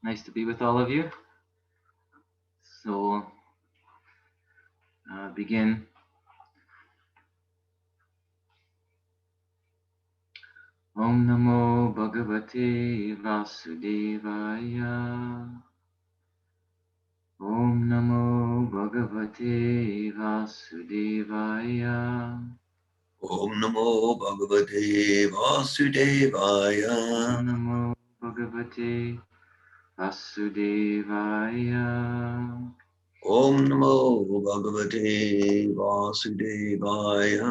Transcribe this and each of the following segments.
Nice to be with all of you. So begin. Om Namo Bhagavate Vasudevaya. Om Namo Bhagavate Vasudevaya. Om Namo Bhagavate Vasudevaya. Om Namo Bhagavate Vasudevaya. Om Namo Bhagavate Vasudevaya.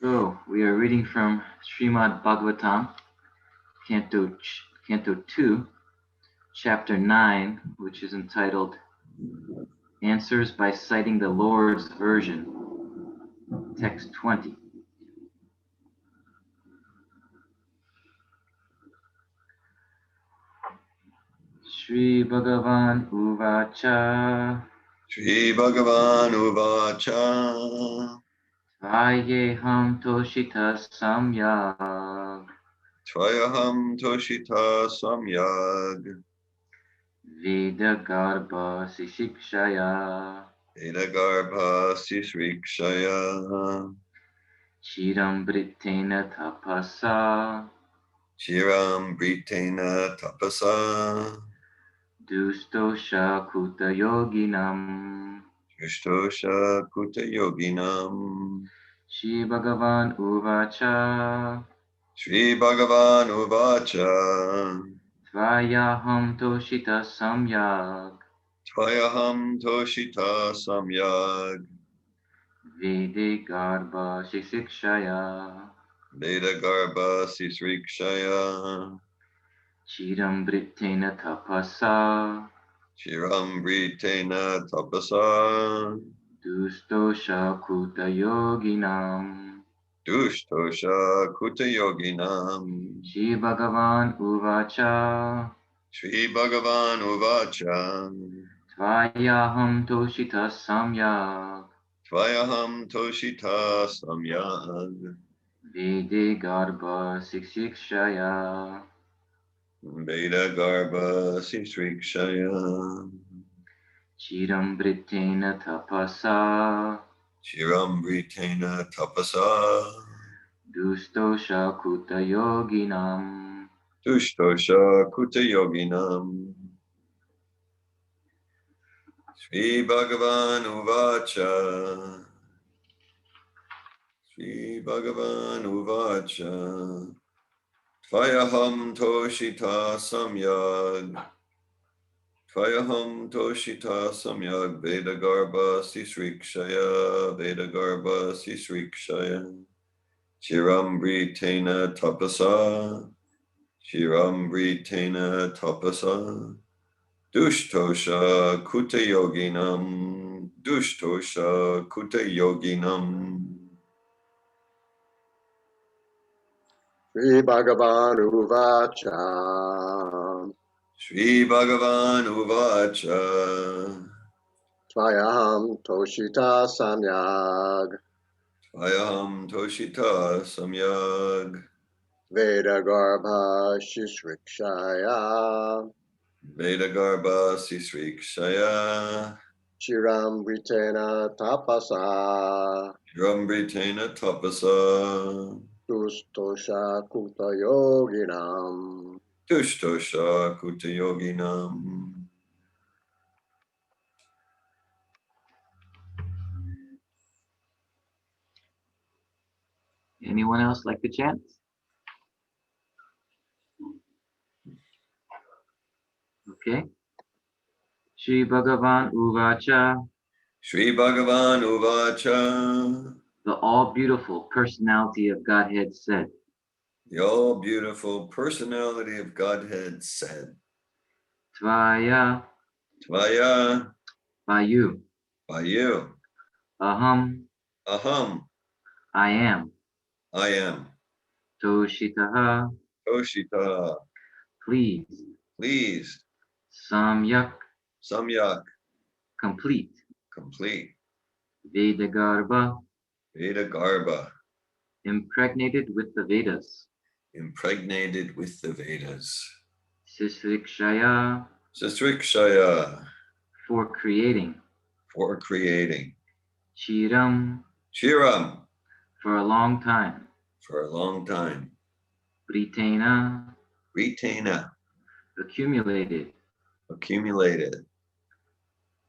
So we are reading from Srimad Bhagavatam, Canto 2, Chapter 9, which is entitled Answers by Citing the Lord's Version, Text 20. Shri Bhagavan Uvacha Shri Bhagavan Uvacha. Tvayeham Toshita Samyag Tvayaham Toshita Samyag. Veda Garbha Sishikshaya Edagarbha Sisrikshaya. Chiram Britena Tapasa Chiram Britena Tapasa. Dustosha Kuta Yoginam. Jushtosha Kuta Yoginam. Shri Bhagavan Uvacha Shri Bhagavan Uvacha. Tvayaham Toshita Samyag Tvayaham Toshita Samyag. Vede Garbha Shikshaya Vedagarbha Sisrikshaya. Chiram Britena Tapasa Chiram Britena Tapasa. Dustosha Kuta Yoginam. Dushtosha Kuta Yoginam. Shri Bhagavan Uvacha Shri Bhagavan Uvacha. Tvayaham Toshita Samyag Tvayaham Toshita Samyag. Vede Garbha Shikshaya Vedagarbha Sisrikshaya. Chiram Britena Tapasa Chiram Britena Tapasa. Dustosha Kuta Yoginam. Dushtosha Kuta Yoginam. Shri Bhagavan Uvacha. Shri Bhagavan Uvacha. Tvayaham Toshita Samyag. Tvayaham Toshita Samyag. Vedagarbha Sisrikshaya. Vedagarbha Sisrikshaya. Chiram Tapasa. Chiram Tapasa. Dushtosha Kuta Yoginam. Dushtosha Kuta Yoginam. Shri Bhagavan Uvacha Shri Bhagavan Uvacha. Tvayaham Toshita Samyag Tvayaham Toshita Samyag. Veda Garbha Shishrikshaya Vedagarbha Sisrikshaya. Chiram Britena Tapasa Drambritena Tapasa. Dustosha Kuta Yoginam. Dushtosha Kuta Yoginam. Anyone else like to chant? Okay. Shri Bhagavan Uvacha, Shri Bhagavan Uvacha. the all beautiful personality of Godhead said, The all beautiful personality of Godhead said, Tvaya, Tvaya, by you, by you, Aham, Aham, I am, I am, Toshitaha, Toshita, pleased, pleased, Samyak, Samyak, complete, complete, Vedagarbha, Vedagarbha, impregnated with the Vedas, impregnated with the Vedas. Sisrikshaya, Sasrikshaya, for creating. for creating. Chiram, Chiram, for a long time. for a long time. Pritena, Retaina, accumulated. accumulated.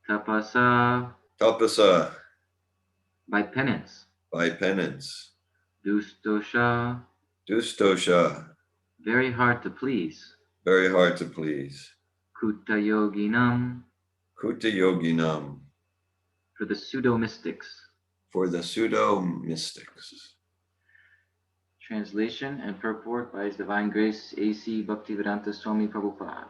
Tapasa, Tapasa, by penance. by penance. Dustosha, Dustosha, very hard to please. very hard to please. Kutta yoginam, Kuta yoginam, for the pseudo-mystics. for the pseudo-mystics. Translation and purport by His Divine Grace A.C. Bhaktivedanta Swami Prabhupada.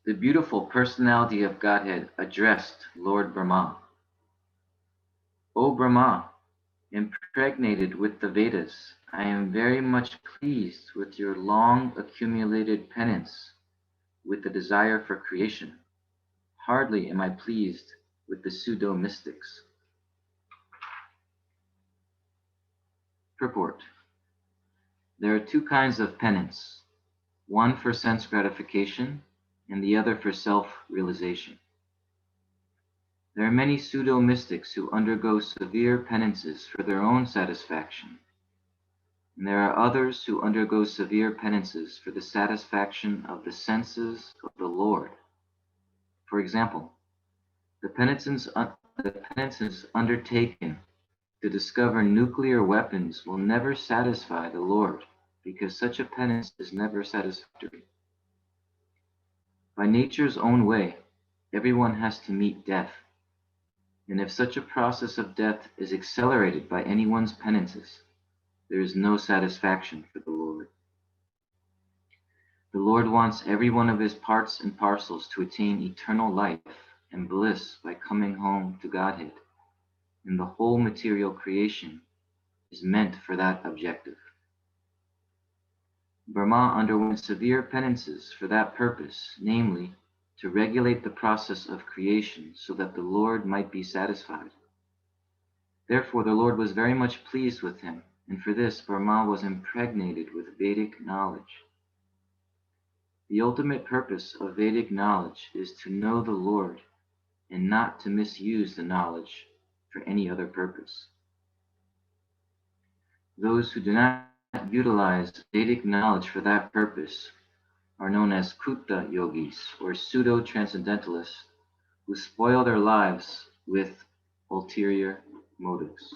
The beautiful personality of Godhead addressed Lord Brahma. O Brahma, impregnated with the Vedas, I am very much pleased with your long accumulated penance with the desire for creation. Hardly am I pleased with the pseudo-mystics. Purport. There are two kinds of penance, one for sense gratification and the other for self-realization. There are many pseudo-mystics who undergo severe penances for their own satisfaction, and there are others who undergo severe penances for the satisfaction of the senses of the Lord. For example, the penances undertaken to discover nuclear weapons will never satisfy the Lord, because such a penance is never satisfactory. By nature's own way, everyone has to meet death. And if such a process of death is accelerated by anyone's penances, there is no satisfaction for the Lord. The Lord wants every one of his parts and parcels to attain eternal life and bliss by coming home to Godhead, and the whole material creation is meant for that objective. Brahma underwent severe penances for that purpose, namely, to regulate the process of creation so that the Lord might be satisfied. Therefore, the Lord was very much pleased with him, and for this, Brahma was impregnated with Vedic knowledge. The ultimate purpose of Vedic knowledge is to know the Lord and not to misuse the knowledge for any other purpose. Those who do not utilize Vedic knowledge for that purpose are known as Kutta yogis, or pseudo-transcendentalists, who spoil their lives with ulterior motives.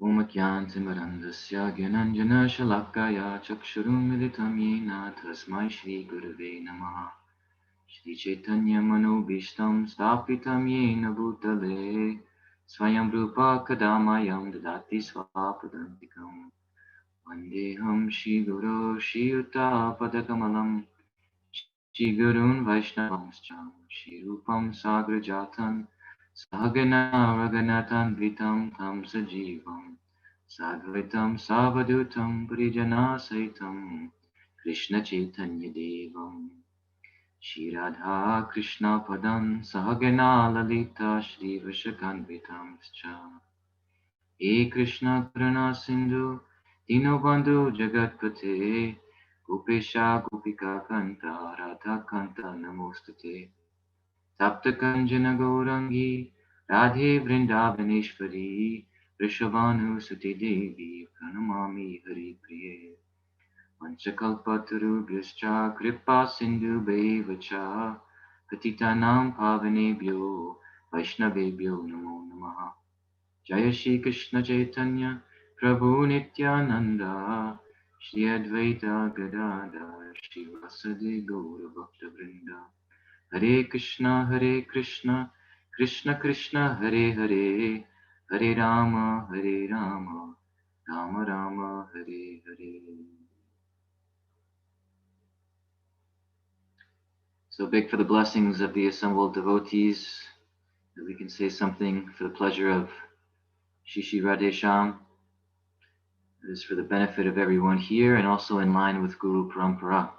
Om Jnanatimirandasya Gyananjana Shalakaya Chakshurum Militam Yena Tasmai Shri Gurave Namaha Shri Chaitanya Manobhishtam Stapitam Yena Bhutale Swayam Rupa Kadamayam Dadati Swapadantikam Vandeham Shri Guru Shri Yuta Padakamalam Shri Gurun Vaishnavanscha Shri Rupam Sagrajatan Sahagana Raganatan Vitam Tam Sajivam Sadvaitam Savadutam Parijana Saitam Krishna Chaitanya Devam Shri Radha Krishna Padam Sahagana Lalita Shri Vashakanvitam Scha He Krishna Karuna Sindhu Dinobandhu Jagatpate Gopesha Gopika Kanta Radha Kanta Namostate Tapta Kanjana Gaurangi Radhe Vrindavaneshwari Rishabhanu Suti Devi Pranamami Hari Priye Vanchakalpatarubhyascha Kripa Sindhu Bhaivacha Patitanam Pavanebhyo Vaishnavebhyo Namo Namaha Jaya Shri Krishna Chaitanya Prabhu Nityananda Shri Advaita Gadadhar Shri Vasadi Gaura Bhakta Vrinda Hare Krishna, Krishna Krishna, Hare Hare, Hare Rama, Rama Rama, Hare Hare. So beg for the blessings of the assembled devotees that we can say something for the pleasure of Shri Radhesham. It is for the benefit of everyone here and also in line with Guru Parampara.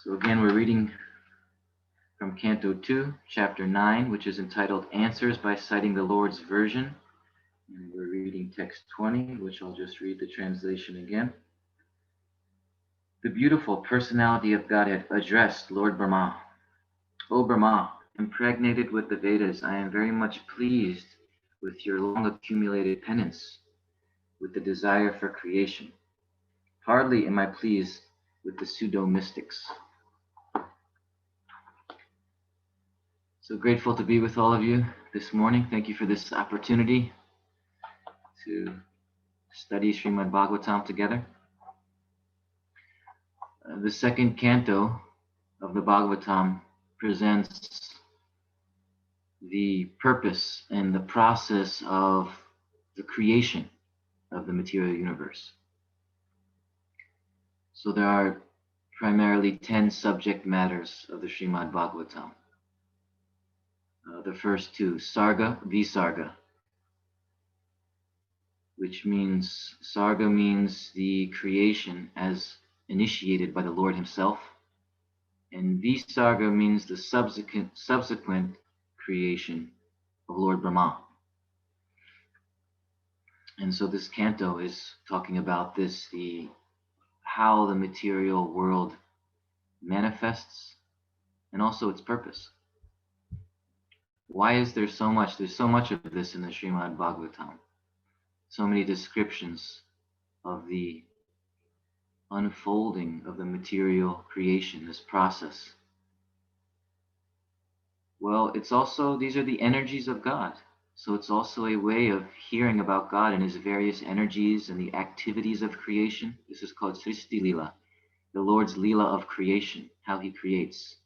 So again, we're reading from Canto 2, Chapter 9, which is entitled Answers by Citing the Lord's Version. And we're reading text 20, which I'll just read the translation again. The beautiful personality of Godhead addressed Lord Brahma. O Brahma, impregnated with the Vedas, I am very much pleased with your long accumulated penance, with the desire for creation. Hardly am I pleased with the pseudo-mystics. So grateful to be with all of you this morning. Thank you for this opportunity to study Srimad Bhagavatam together. The second canto of the Bhagavatam presents the purpose and the process of the creation of the material universe. So there are primarily 10 subject matters of the Srimad Bhagavatam. The first two, Sarga, Visarga, which means, Sarga means the creation as initiated by the Lord himself, and Visarga means the subsequent creation of Lord Brahma. And so this canto is talking about this, how the material world manifests and also its purpose. Why is there so much? There's so much of this in the Srimad Bhagavatam. So many descriptions of the unfolding of the material creation, this process. Well, it's also, these are the energies of God. So it's also a way of hearing about God and his various energies and the activities of creation. This is called Srishti Lila, the Lord's Lila of creation, how he creates.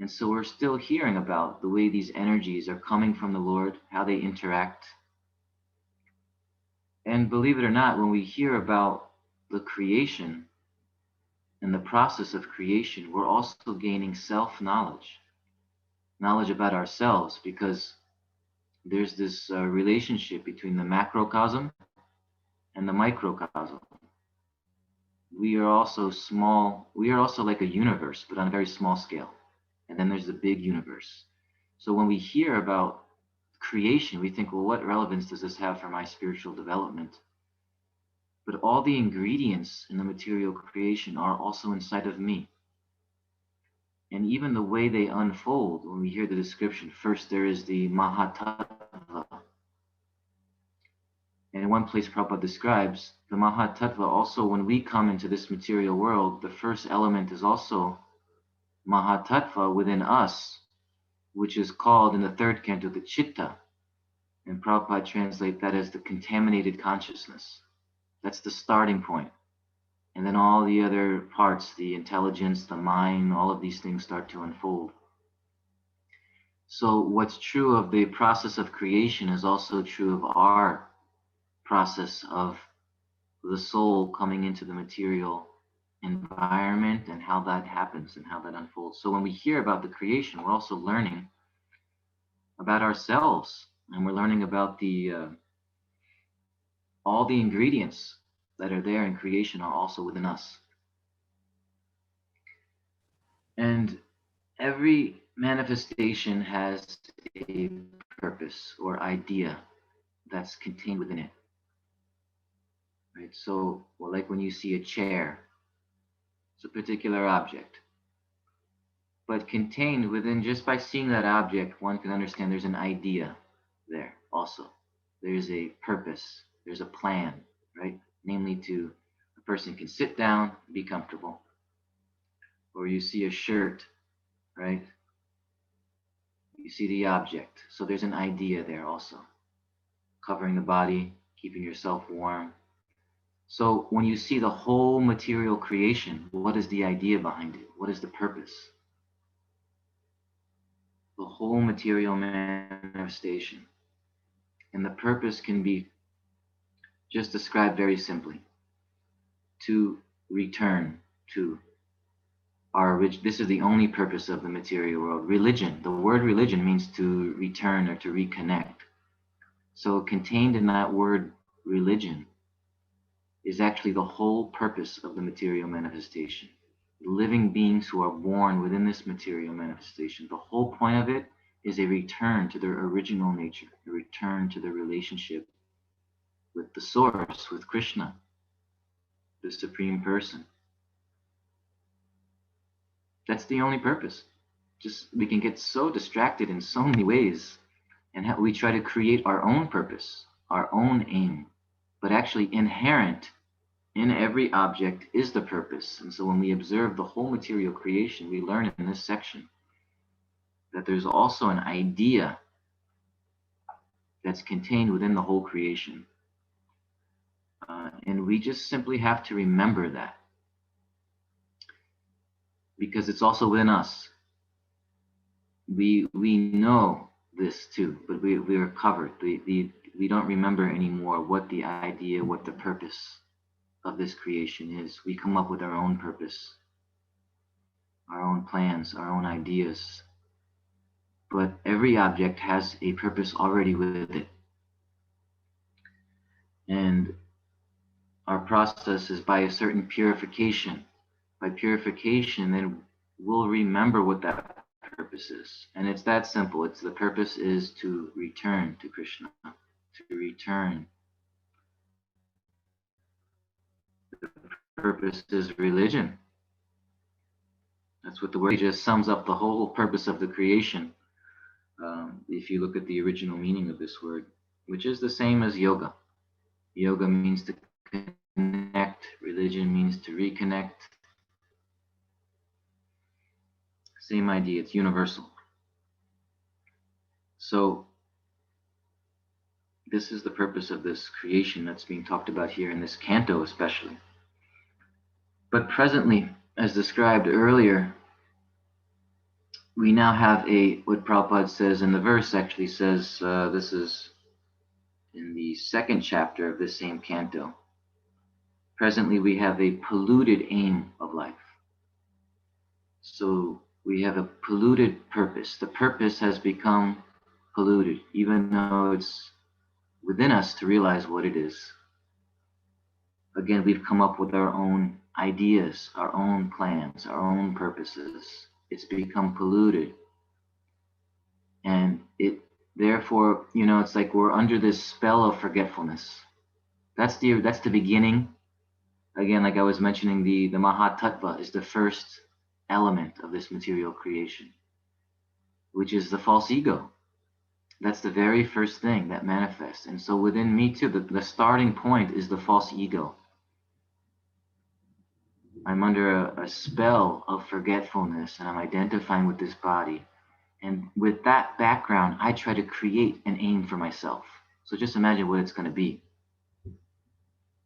And so we're still hearing about the way these energies are coming from the Lord, how they interact. And believe it or not, when we hear about the creation and the process of creation, we're also gaining self-knowledge, knowledge about ourselves, because there's this relationship between the macrocosm and the microcosm. We are also small, we are also like a universe, but on a very small scale. And then there's the big universe. So when we hear about creation, we think, well, what relevance does this have for my spiritual development? But all the ingredients in the material creation are also inside of me. And even the way they unfold, when we hear the description, first there is the Mahatattva. And in one place Prabhupada describes, the Mahatattva also, when we come into this material world, the first element is also Mahatattva within us, which is called in the third canto the Chitta. And Prabhupada translates that as the contaminated consciousness. That's the starting point. And then all the other parts, the intelligence, the mind, all of these things start to unfold. So what's true of the process of creation is also true of our process of the soul coming into the material environment and how that happens and how that unfolds. So when we hear about the creation, we're also learning about ourselves, and we're learning about the all the ingredients that are there in creation are also within us. And every manifestation has a purpose or idea that's contained within it. Right? So, well, like when you see a chair, it's a particular object. But contained within, just by seeing that object, one can understand there's an idea there also. There's a purpose, there's a plan, right? Namely, a person can sit down, be comfortable. Or you see a shirt, right? You see the object. So there's an idea there also. Covering the body, keeping yourself warm. So when you see the whole material creation, what is the idea behind it? What is the purpose? The whole material manifestation. And the purpose can be just described very simply. To return to our original. This is the only purpose of the material world. Religion. The word religion means to return or to reconnect. So contained in that word religion is actually the whole purpose of the material manifestation. living beings who are born within this material manifestation. The whole point of it is a return to their original nature, a return to their relationship with the source, with Krishna, the Supreme Person. That's the only purpose. Just we can get so distracted in so many ways, and we try to create our own purpose, our own aim, but actually inherent in every object is the purpose. And so when we observe the whole material creation, we learn in this section that there's also an idea that's contained within the whole creation. And we just simply have to remember that, because it's also within us. We know this too, but we are covered. We don't remember anymore what the idea, what the purpose of this creation is. We come up with our own purpose, our own plans, our own ideas. But every object has a purpose already with it. And our process is by a certain purification. By purification, then we'll remember what that purpose is. And it's that simple. It's the purpose is to return to Krishna, to return. The purpose is religion. That's what the word just sums up the whole purpose of the creation. If you look at the original meaning of this word, which is the same as yoga. Yoga means to connect, religion means to reconnect. Same idea, it's universal. So this is the purpose of this creation that's being talked about here in this canto especially. But presently, as described earlier, we now have what Prabhupada says in the verse actually says, this is in the second chapter of this same canto. Presently, we have a polluted aim of life. So we have a polluted purpose. The purpose has become polluted, even though it's within us to realize what it is. Again, we've come up with our own ideas, our own plans, our own purposes. It's become polluted. And it, therefore, it's like we're under this spell of forgetfulness. That's the beginning. Again, like I was mentioning, the Mahatattva is the first element of this material creation, which is the false ego. That's the very first thing that manifests. And so within me too, the starting point is the false ego. I'm under a spell of forgetfulness, and I'm identifying with this body. And with that background, I try to create an aim for myself. So just imagine what it's going to be.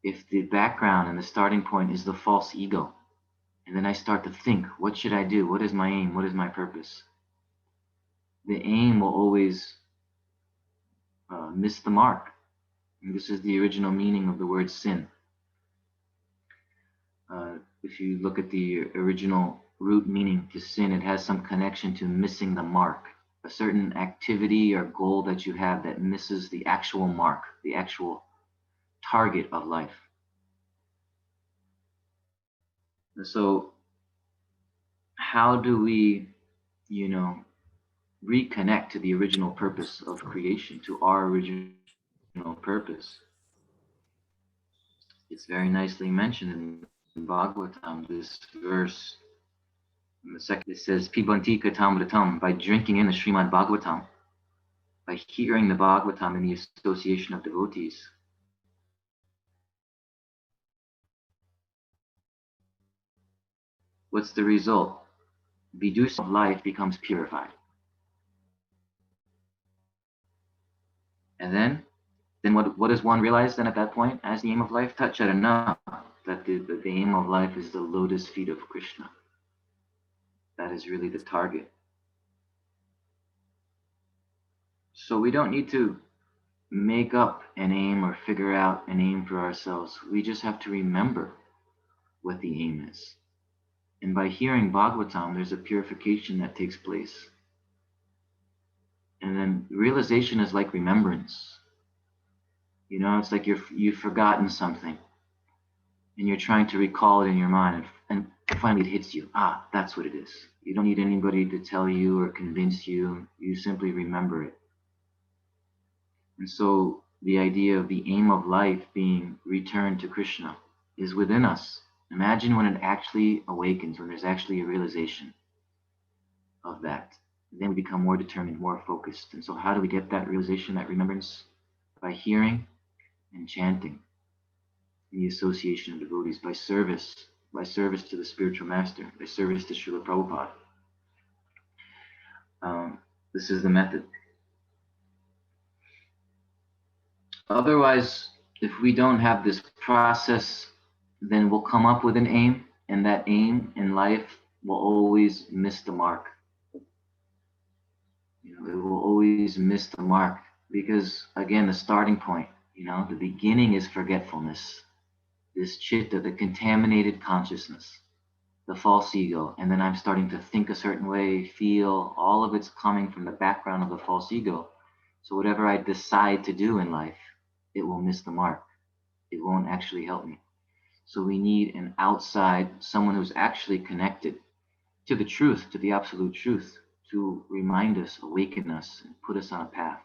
If the background and the starting point is the false ego, and then I start to think, what should I do? What is my aim? What is my purpose? The aim will always miss the mark. And this is the original meaning of the word sin. If you look at the original root meaning to sin, it has some connection to missing the mark, a certain activity or goal that you have that misses the actual mark, the actual target of life. And so how do we, reconnect to the original purpose of creation, to our original purpose? It's very nicely mentioned in Bhagavatam, this verse. In the second, it says, Pibanti Katamratam, by drinking in the Srimad Bhagavatam, by hearing the Bhagavatam in the association of devotees. What's the result? Vidusa of life becomes purified. And then what does one realize then at that point as the aim of life? Tacharana, that the aim of life is the lotus feet of Krishna. That is really the target. So we don't need to make up an aim or figure out an aim for ourselves. We just have to remember what the aim is. And by hearing Bhagavatam, there's a purification that takes place. And then realization is like remembrance. It's like you've forgotten something. and you're trying to recall it in your mind, and finally it hits you. Ah, that's what it is. You don't need anybody to tell you or convince you. You simply remember it. And so the idea of the aim of life being return to Krishna is within us. Imagine when it actually awakens, when there's actually a realization of that. Then we become more determined, more focused. And so how do we get that realization, that remembrance? By hearing and chanting in the association of devotees, by service to the spiritual master, by service to Srila Prabhupada. This is the method. Otherwise, if we don't have this process, then we'll come up with an aim, and that aim in life will always miss the mark. It will always miss the mark because, again, the starting point, the beginning is forgetfulness, this chitta, the contaminated consciousness, the false ego, and then I'm starting to think a certain way, feel, all of it's coming from the background of the false ego. So whatever I decide to do in life, it will miss the mark. It won't actually help me. So we need an outside, someone who's actually connected to the truth, to the absolute truth, to remind us, awaken us, and put us on a path.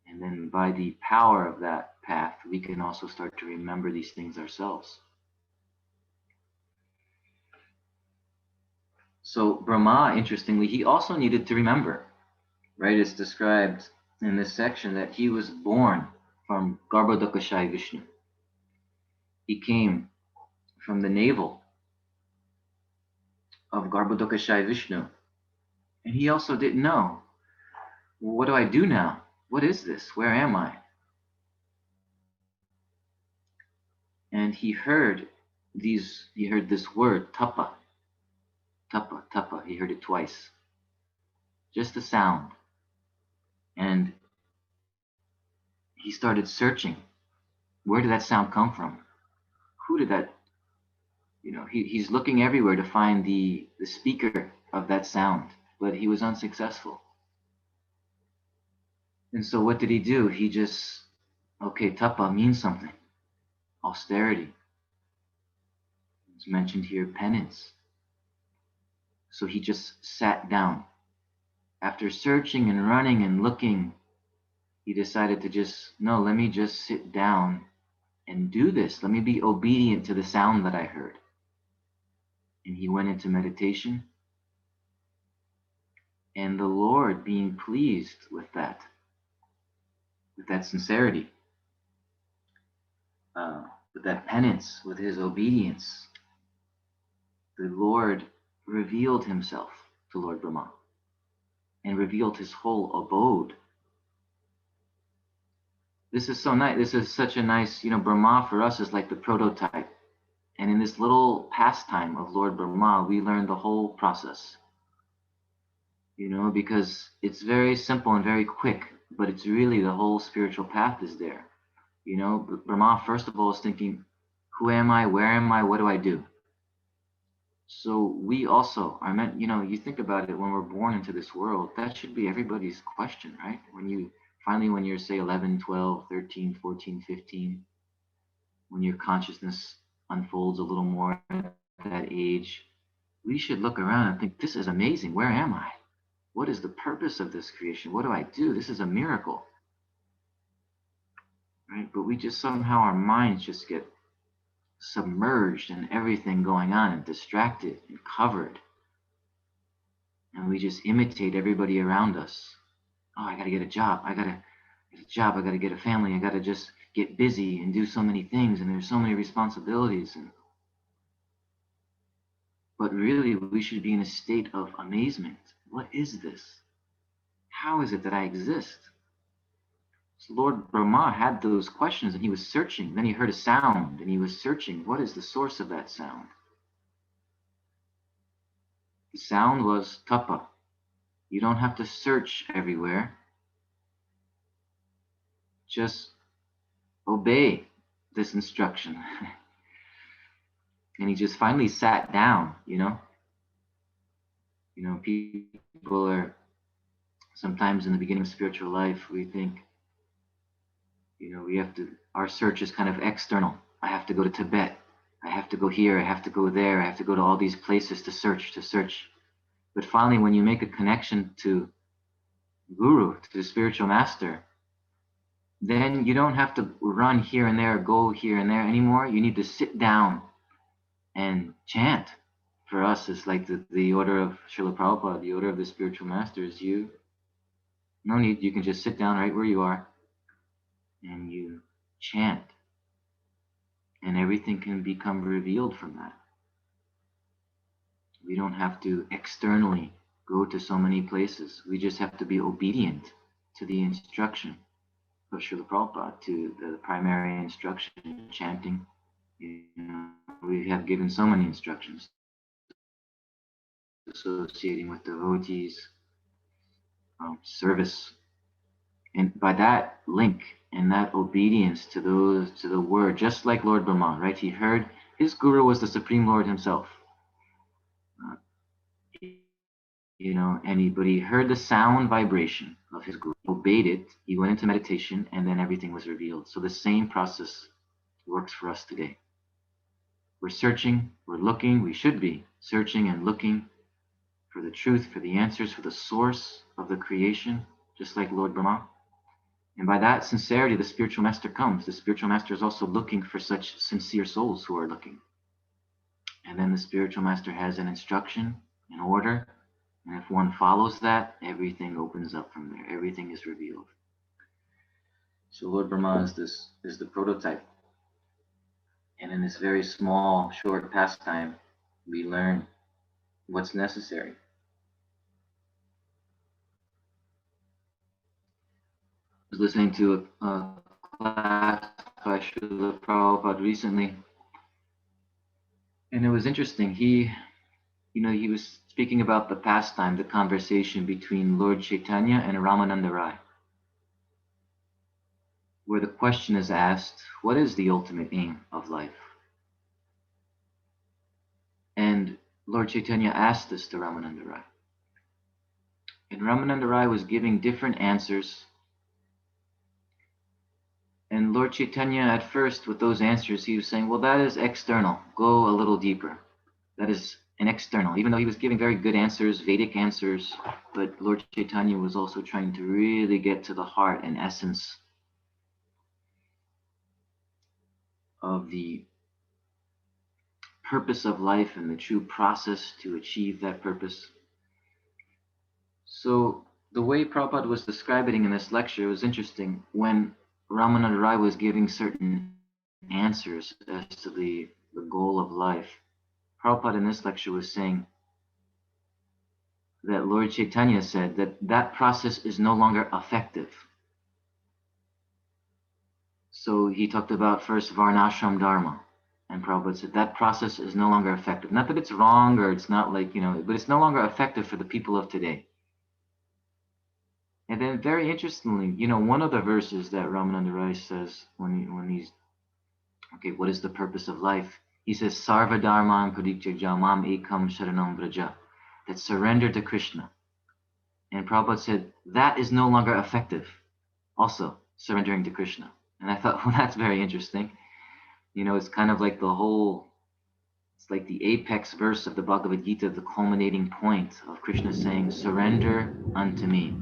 And then by the power of that path, we can also start to remember these things ourselves. So Brahma, interestingly, he also needed to remember, right? It's described in this section that he was born from Garbhodakashayi Vishnu. He came from the navel of Garbhodakashayi Vishnu. And he also didn't know, well, what do I do now? What is this? Where am I? And he heard this word, tapa, tapa, tapa. He heard it twice. Just the sound. And he started searching. Where did that sound come from? Who did that? He's looking everywhere to find the speaker of that sound, but he was unsuccessful. And so what did he do? He just, okay, tapa means something. Austerity. It's mentioned here, penance. So he just sat down. After searching and running and looking, he decided to let me just sit down and do this. Let me be obedient to the sound that I heard. And he went into meditation. And the Lord, being pleased with that sincerity, with that penance, with his obedience, the Lord revealed himself to Lord Brahma and revealed his whole abode. This is so nice. This is such a nice, Brahma for us is like the prototype. And in this little pastime of Lord Brahma, we learn the whole process. Because it's very simple and very quick, but it's really the whole spiritual path is there. Brahma, first of all, is thinking, who am I? Where am I? What do I do? So we also are meant, you think about it, when we're born into this world, that should be everybody's question, right? When you're, say, 11, 12, 13, 14, 15, when your consciousness unfolds a little more at that age, we should look around and think, this is amazing. Where am I? What is the purpose of this creation? What do I do? This is a miracle. Right? But we just somehow, our minds just get submerged in everything going on and distracted and covered. And we just imitate everybody around us. Oh, I got to get a job. I got to get a job. I got to get a family. I got to just get busy and do so many things. And there's so many responsibilities. But really, we should be in a state of amazement. What is this? How is it that I exist? So Lord Brahma had those questions and he was searching. Then he heard a sound and he was searching. What is the source of that sound? The sound was tapa. You don't have to search everywhere. Just obey this instruction. And he just finally sat down, people are sometimes in the beginning of spiritual life, we think, our search is kind of external. I have to go to Tibet. I have to go here. I have to go there. I have to go to all these places to search, to search. But finally, when you make a connection to Guru, to the spiritual master, then you don't have to run here and there, go here and there anymore. You need to sit down and chant. For us, it's like the order of Srila Prabhupada, the order of the spiritual masters. No need, you can just sit down right where you are and you chant, and everything can become revealed from that. We don't have to externally go to so many places. We just have to be obedient to the instruction of Srila Prabhupada, to the primary instruction, chanting. We have given so many instructions associating with devotees, service, and by that link and that obedience to the word, just like Lord Brahma, right? He heard his guru was the Supreme Lord himself, uh, but he heard the sound vibration of his guru, obeyed it, he went into meditation, and then everything was revealed. So the same process works for us today. We're searching, we're looking, we should be searching and looking for the truth, for the answers, for the source of the creation, just like Lord Brahma. And by that sincerity, the spiritual master comes. The spiritual master is also looking for such sincere souls who are looking. And then the spiritual master has an instruction, an order, and if one follows that, everything opens up from there. Everything is revealed. So Lord Brahma is the prototype. And in this very small, short pastime, we learn what's necessary. I was listening to a class by Srila Prabhupada recently, and it was interesting. He was speaking about the pastime, the conversation between Lord Chaitanya and Ramananda Rai, where the question is asked, what is the ultimate aim of life? And Lord Chaitanya asked this to Ramananda Rai. And Ramananda Rai was giving different answers. And Lord Chaitanya, at first, with those answers, he was saying, well, that is external. Go a little deeper. That is an external, even though he was giving very good answers, Vedic answers, but Lord Chaitanya was also trying to really get to the heart and essence of the purpose of life and the true process to achieve that purpose. So the way Prabhupada was describing in this lecture was interesting. When Ramananda Rai was giving certain answers as to the goal of life, Prabhupada in this lecture was saying that Lord Chaitanya said that process is no longer effective. So he talked about first Varnashram Dharma, and Prabhupada said that process is no longer effective. Not that it's wrong or it's not like, but it's no longer effective for the people of today. And then very interestingly, one of the verses that Ramananda Rai says when he's, okay, what is the purpose of life? He says, Sarva Dharman Parityajya Mam Ekam Sharanam Vraja, that surrender to Krishna. And Prabhupada said, that is no longer effective, also surrendering to Krishna. And I thought, well, that's very interesting. It's kind of like it's like the apex verse of the Bhagavad Gita, the culminating point of Krishna saying, surrender unto me.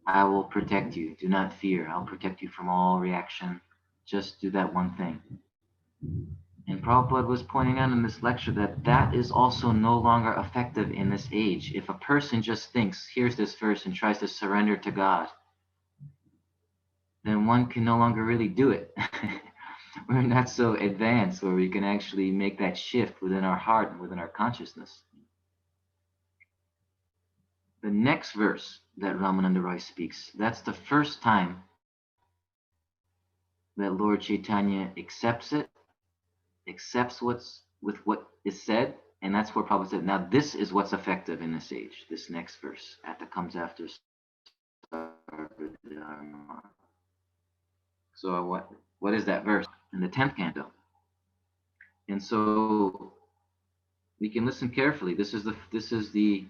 I will protect you. Do not fear. I'll protect you from all reaction. Just do that one thing. And Prabhupada was pointing out in this lecture that is also no longer effective in this age. If a person just thinks, here's this verse, and tries to surrender to God, then one can no longer really do it. We're not so advanced where we can actually make that shift within our heart and within our consciousness. The next verse that Ramananda Rai speaks, that's the first time that Lord Chaitanya accepts what is said, and that's where Prabhupada said, now this is what's effective in this age, this next verse that comes after. So what is that verse? In the 10th canto. And so we can listen carefully. This is the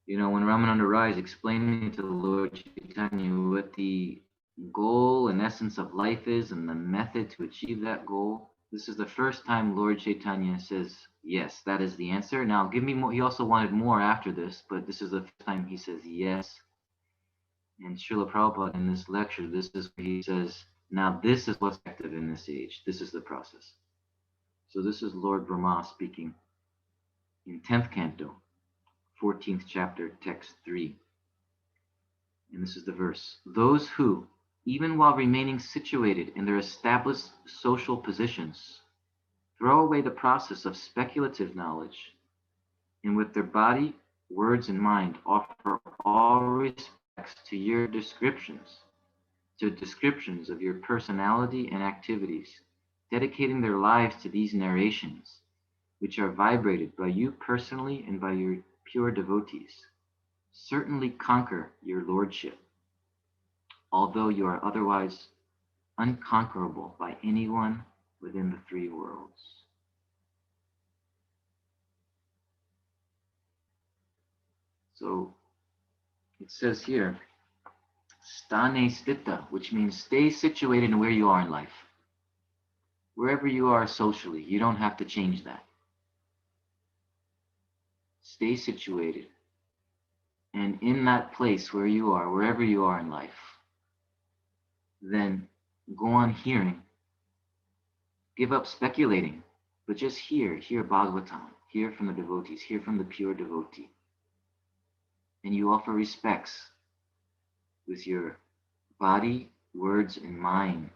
when Ramananda Rai is explaining to Lord Chaitanya what the goal and essence of life is and the method to achieve that goal. This is the first time Lord Chaitanya says, yes, that is the answer. Now give me more. He also wanted more after this, but this is the first time he says yes. And Srila Prabhupada in this lecture, this is where he says, now this is what's active in this age. This is the process. So this is Lord Brahma speaking in 10th canto, 14th chapter, text 3. And this is the verse. Those who, even while remaining situated in their established social positions, throw away the process of speculative knowledge, and with their body, words, and mind offer all respects to your descriptions, to descriptions of your personality and activities, dedicating their lives to these narrations, which are vibrated by you personally and by your pure devotees, certainly conquer your lordship, although you are otherwise unconquerable by anyone within the three worlds. So it says here, stane stita, which means stay situated in where you are in life. Wherever you are socially, you don't have to change that. Stay situated. And in that place where you are, wherever you are in life, then go on hearing. Give up speculating, but just hear Bhagavatam, hear from the devotees, hear from the pure devotee. And you offer respects with your body, words, and mind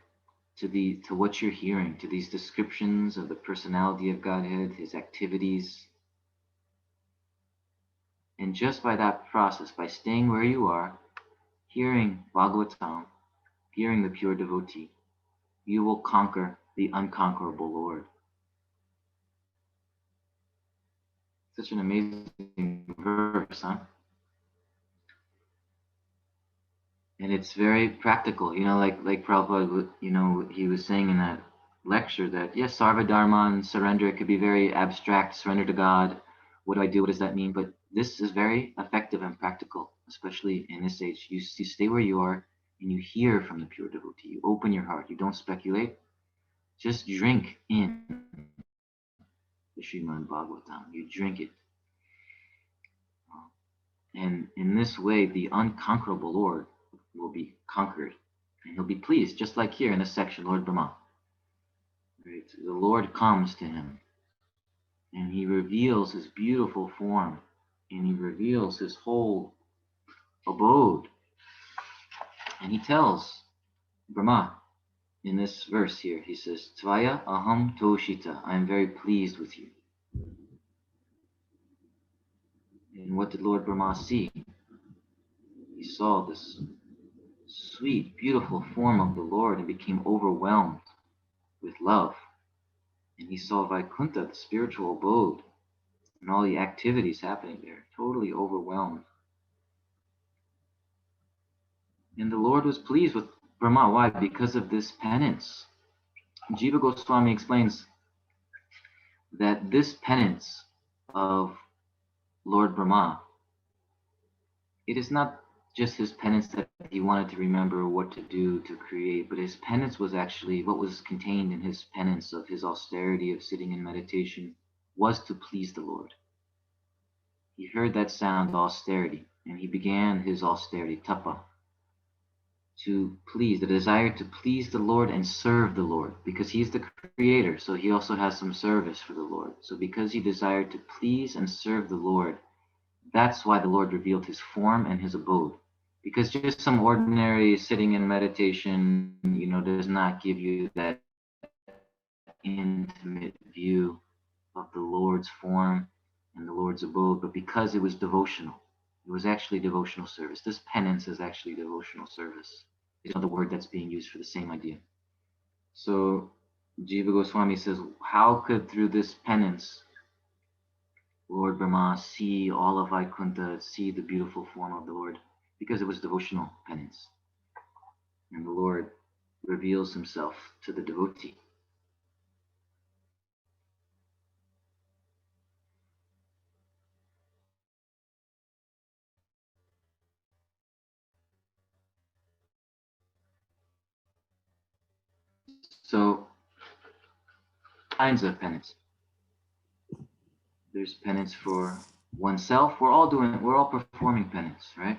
to what you're hearing, to these descriptions of the personality of Godhead, his activities. And just by that process, by staying where you are, hearing Bhagavatam, hearing the pure devotee, you will conquer the unconquerable Lord. Such an amazing verse, huh? And it's very practical, like Prabhupada, he was saying in that lecture that yes, Sarva Dharman, surrender, it could be very abstract, surrender to God. What do I do? What does that mean? But this is very effective and practical, especially in this age. You stay where you are and you hear from the pure devotee. You open your heart. You don't speculate. Just drink in the Srimad Bhagavatam. You drink it. And in this way, the unconquerable Lord will be conquered. And he'll be pleased, just like here in this section, Lord Brahma. Right? The Lord comes to him and he reveals his beautiful form and he reveals his whole abode. And he tells Brahma in this verse here, he says, Tvaya aham toshita, I am very pleased with you. And what did Lord Brahma see? He saw this sweet, beautiful form of the Lord and became overwhelmed with love. And he saw Vaikuntha, the spiritual abode, and all the activities happening there, totally overwhelmed. And the Lord was pleased with Brahma. Why? Because of this penance. Jiva Goswami explains that this penance of Lord Brahma, it is not just his penance that he wanted to remember what to do to create, but his penance was actually what was contained in his penance of his austerity of sitting in meditation was to please the Lord. He heard that sound, austerity, and he began his austerity, tapa, to please, the desire to please the Lord and serve the Lord, because he's the creator, so he also has some service for the Lord. So because he desired to please and serve the Lord, that's why the Lord revealed his form and his abode. Because just some ordinary sitting in meditation, does not give you that intimate view of the Lord's form and the Lord's abode, but because it was devotional. It was actually devotional service. This penance is actually devotional service. It's another word that's being used for the same idea. So Jiva Goswami says, how could through this penance Lord Brahma see all of Vaikuntha, see the beautiful form of the Lord? Because it was devotional penance. And the Lord reveals himself to the devotee. So, kinds of penance. There's penance for oneself. We're all performing penance, right?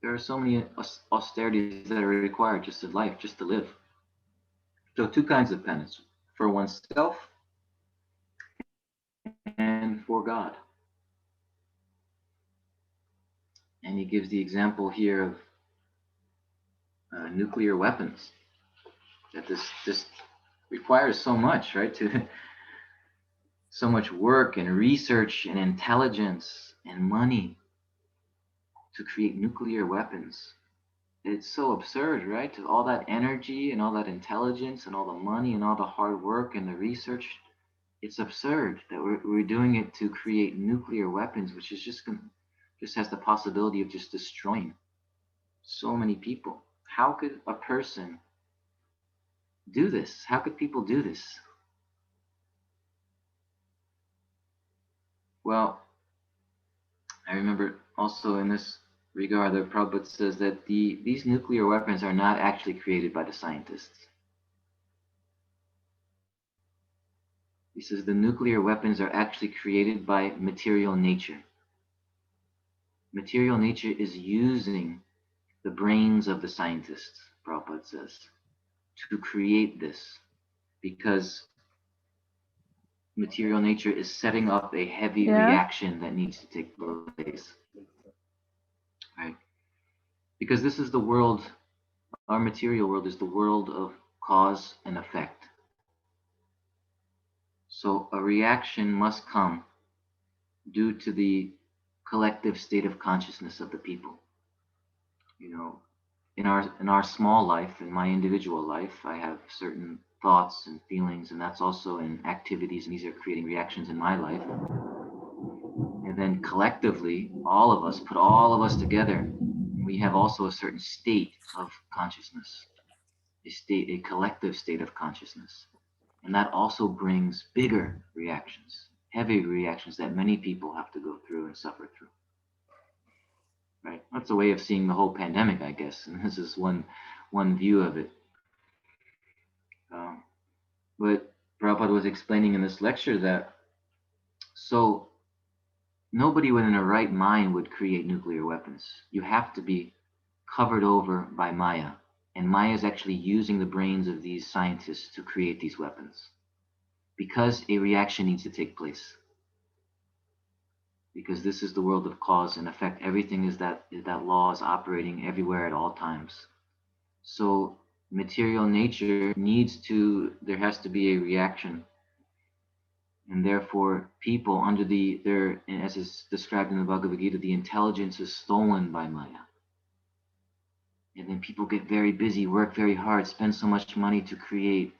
There are so many austerities that are required just in life, just to live. So, two kinds of penance: for oneself and for God. And he gives the example here of nuclear weapons. That this requires so much, right? To so much work and research and intelligence and money to create nuclear weapons. It's so absurd, right? All that energy and all that intelligence and all the money and all the hard work and the research. It's absurd that we're doing it to create nuclear weapons, which is just has the possibility of just destroying so many people. How could a person do this? How could people do this? Well, I remember also in this regard, the Prabhupada says that these nuclear weapons are not actually created by the scientists. He says the nuclear weapons are actually created by material nature. Material nature is using the brains of the scientists, Prabhupada says, to create this, because material nature is setting up a heavy reaction that needs to take place. Right? Because this is the world, our material world is the world of cause and effect. So a reaction must come due to the collective state of consciousness of the people. You know, in our small life, in my individual life, I have certain thoughts and feelings, and that's also in activities, and these are creating reactions in my life. And then collectively, all of us, put all of us together, we have also a certain state of consciousness, a collective state of consciousness. And that also brings bigger reactions, heavy reactions that many people have to go through and suffer through. Right? That's a way of seeing the whole pandemic, I guess. And this is one view of it. But Prabhupada was explaining in this lecture that so nobody within a right mind would create nuclear weapons. You have to be covered over by Maya. And Maya is actually using the brains of these scientists to create these weapons, because a reaction needs to take place. Because this is the world of cause and effect. Everything is that law is operating everywhere at all times. So material nature there has to be a reaction. And therefore people under as is described in the Bhagavad Gita, the intelligence is stolen by Maya. And then people get very busy, work very hard, spend so much money to create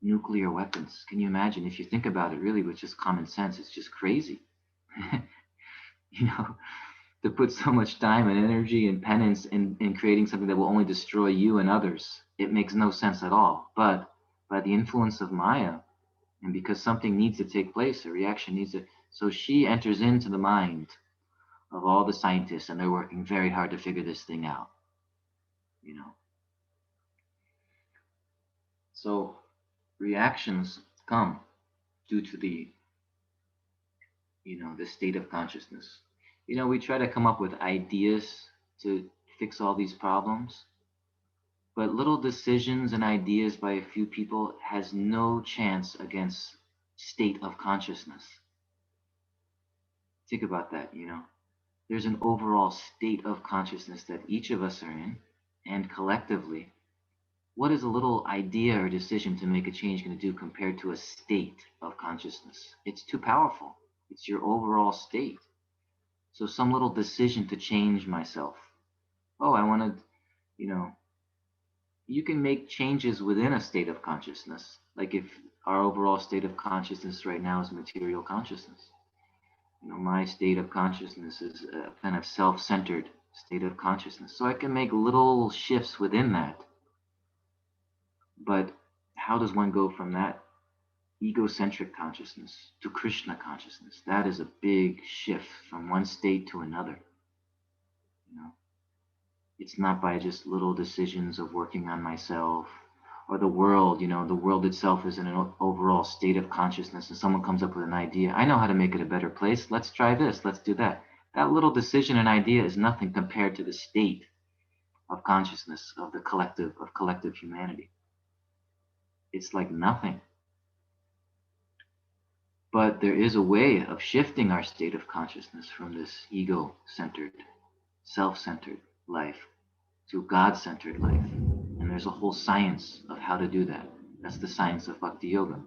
nuclear weapons. Can you imagine? If you think about it really with just common sense, it's just crazy. To put so much time and energy and penance in creating something that will only destroy you and others. It makes no sense at all. But by the influence of Maya, and because something needs to take place, a reaction needs to, so she enters into the mind of all the scientists, and they're working very hard to figure this thing out. So reactions come due to the state of consciousness. We try to come up with ideas to fix all these problems, but little decisions and ideas by a few people has no chance against state of consciousness. Think about that. There's an overall state of consciousness that each of us are in, and collectively, what is a little idea or decision to make a change going to do compared to a state of consciousness? It's too powerful. It's your overall state. So some little decision to change myself. Oh, I want to, you can make changes within a state of consciousness. Like if our overall state of consciousness right now is material consciousness. My state of consciousness is a kind of self-centered state of consciousness. So I can make little shifts within that. But how does one go from that egocentric consciousness to Krishna consciousness? That is a big shift from one state to another. It's not by just little decisions of working on myself, or the world, the world itself is in an overall state of consciousness, and someone comes up with an idea. I know how to make it a better place. Let's try this. Let's do that. That little decision and idea is nothing compared to the state of consciousness of collective humanity. It's like nothing. But there is a way of shifting our state of consciousness from this ego-centered, self-centered life to God-centered life. And there's a whole science of how to do that. That's the science of Bhakti Yoga.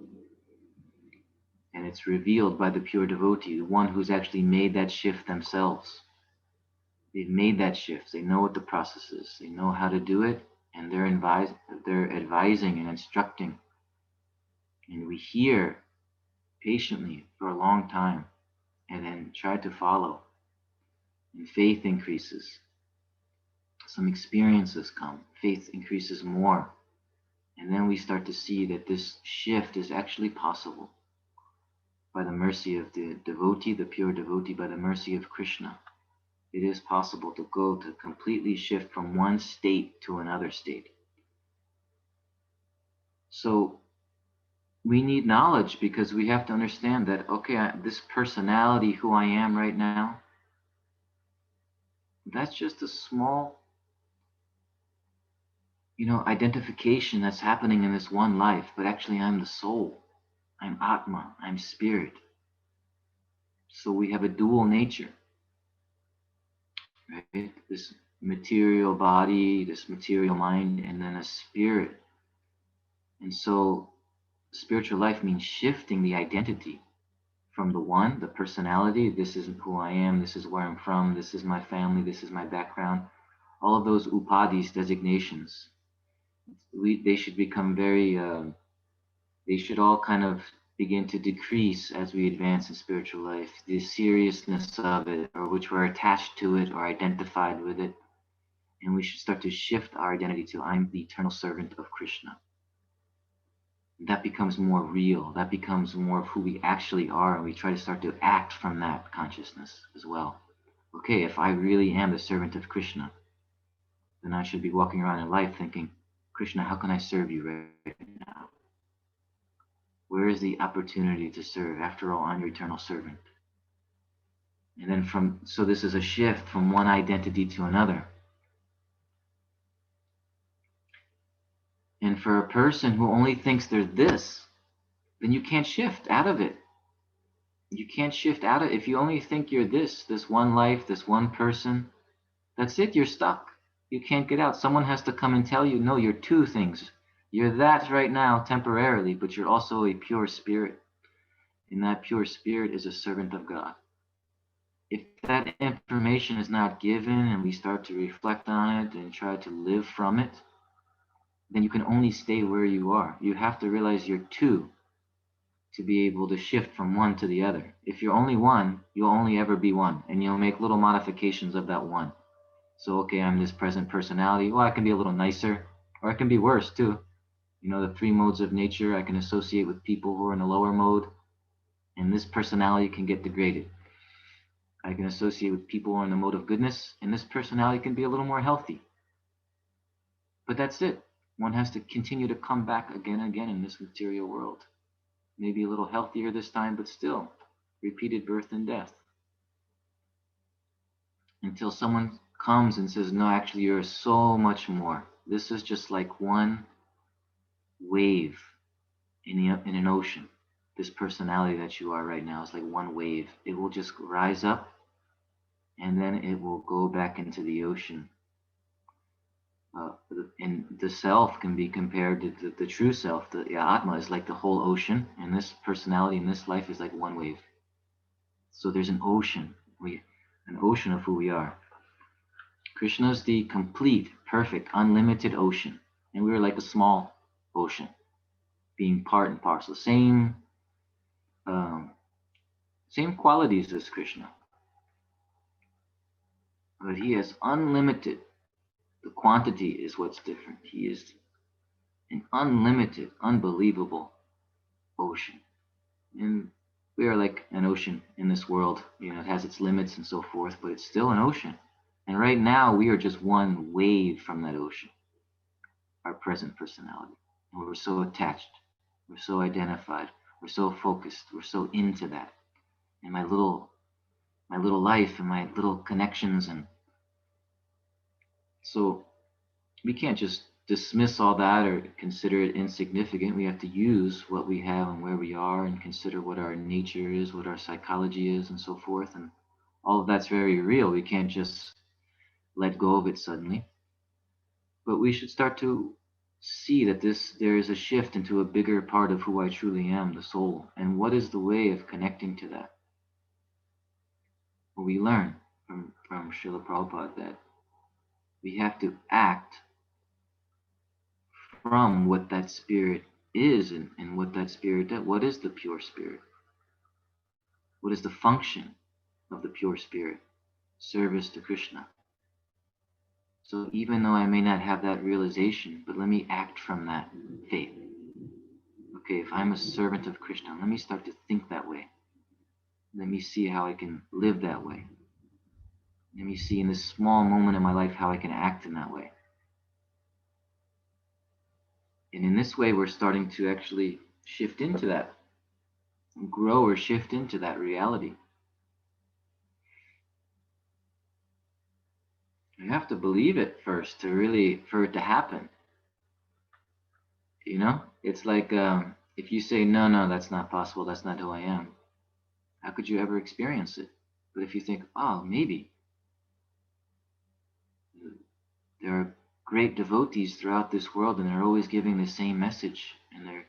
And it's revealed by the pure devotee, the one who's actually made that shift themselves. They've made that shift. They know what the process is. They know how to do it, and they're advising and instructing. And we hear patiently for a long time, and then try to follow. And faith increases. Some experiences come. Faith increases more. And then we start to see that this shift is actually possible by the mercy of the devotee, the pure devotee, by the mercy of Krishna. It is possible to go to completely shift from one state to another state. So we need knowledge, because we have to understand that, okay, this personality, who I am right now, that's just a small, identification that's happening in this one life, but actually I'm the soul. I'm Atma, I'm spirit. So we have a dual nature, right? This material body, this material mind, and then a spirit. And so spiritual life means shifting the identity from the one, the personality, this isn't who I am, this is where I'm from, this is my family, this is my background, all of those upadhis, designations. They should become they should all kind of begin to decrease as we advance in spiritual life. The seriousness of it, or which we're attached to it or identified with it. And we should start to shift our identity to, I'm the eternal servant of Krishna. That becomes more real. That becomes more of who we actually are. And we try to start to act from that consciousness as well. Okay, if I really am the servant of Krishna, then I should be walking around in life thinking, Krishna, how can I serve you right now? Where is the opportunity to serve? After all, I'm your eternal servant. And then so this is a shift from one identity to another. And for a person who only thinks they're this, then you can't shift out of it. You can't shift out of it. If you only think you're this one life, this one person, that's it, you're stuck. You can't get out. Someone has to come and tell you, no, you're two things. You're that right now temporarily, but you're also a pure spirit. And that pure spirit is a servant of God. If that information is not given and we start to reflect on it and try to live from it, then you can only stay where you are. You have to realize you're two to be able to shift from one to the other. If you're only one, you'll only ever be one, and you'll make little modifications of that one. So, okay, I'm this present personality. Well, I can be a little nicer, or I can be worse too. The three modes of nature, I can associate with people who are in a lower mode, and this personality can get degraded. I can associate with people who are in the mode of goodness, and this personality can be a little more healthy. But that's it. One has to continue to come back again and again in this material world. Maybe a little healthier this time, but still, repeated birth and death. Until someone comes and says, no, actually, you're so much more. This is just like one wave in an ocean. This personality that you are right now is like one wave. It will just rise up, and then it will go back into the ocean. And the self can be compared to the true self. The Atma is like the whole ocean, and this personality in this life is like one wave. So there's an ocean, an ocean of who we are. Krishna is the complete, perfect, unlimited ocean, and we're like a small ocean, being part and parcel. Same qualities as Krishna, but he has unlimited. The quantity is what's different. He is an unlimited, unbelievable ocean. And we are like an ocean in this world. It has its limits and so forth, but it's still an ocean. And right now, we are just one wave from that ocean, our present personality. And we're so attached, we're so identified, we're so focused, we're so into that. And my little life and my little connections. And so we can't just dismiss all that or consider it insignificant. We have to use what we have and where we are and consider what our nature is, what our psychology is, and so forth. And all of that's very real. We can't just let go of it suddenly. But we should start to see that there is a shift into a bigger part of who I truly am, the soul. And what is the way of connecting to that? Well, we learn from Srila Prabhupada that we have to act from what that spirit is, and what that spirit does. What is the pure spirit? What is the function of the pure spirit? Service to Krishna. So even though I may not have that realization, but let me act from that faith. Okay, if I'm a servant of Krishna, let me start to think that way. Let me see how I can live that way. Let me see in this small moment in my life how I can act in that way. And in this way, we're starting to actually shift into that, grow or shift into that reality. You have to believe it first for it to happen. It's like if you say, no, that's not possible, that's not who I am, how could you ever experience it? But if you think, oh, maybe, there are great devotees throughout this world and they're always giving the same message, and they're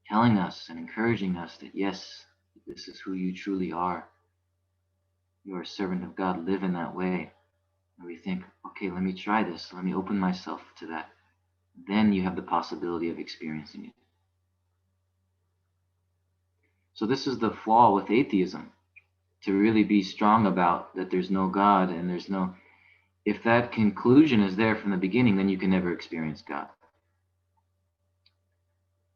telling us and encouraging us that yes, this is who you truly are. You are a servant of God, live in that way. And we think, okay, let me try this, let me open myself to that. Then you have the possibility of experiencing it. So this is the flaw with atheism, to really be strong about that there's no God and there's no, if that conclusion is there from the beginning, then you can never experience God.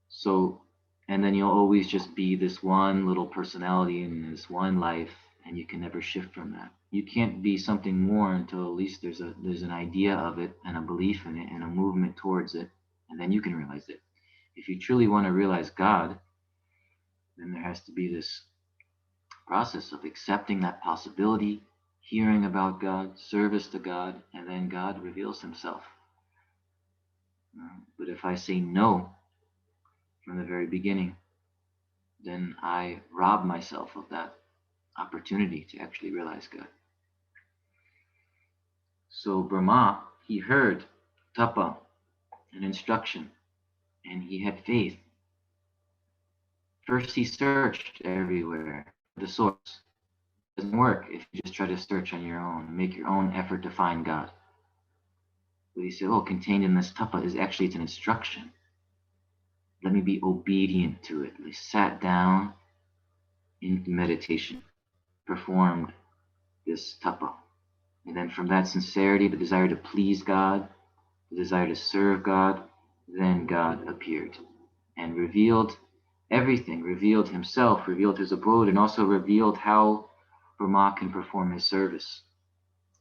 So, and then you'll always just be this one little personality in this one life, and you can never shift from that. You can't be something more until at least there's an idea of it and a belief in it and a movement towards it, and then you can realize it. If you truly want to realize God, then there has to be this process of accepting that possibility, hearing about God, service to God, and then God reveals himself. But if I say no from the very beginning, then I rob myself of that opportunity to actually realize God. So Brahma, he heard tapa, an instruction, and he had faith. First, he searched everywhere for the source. It doesn't work if you just try to search on your own, make your own effort to find God. But he said, oh, contained in this tapa is actually, it's an instruction. Let me be obedient to it. He sat down in meditation, performed this tapa. And then from that sincerity, the desire to please God, the desire to serve God, then God appeared and revealed everything, revealed himself, revealed his abode, and also revealed how Brahma can perform his service.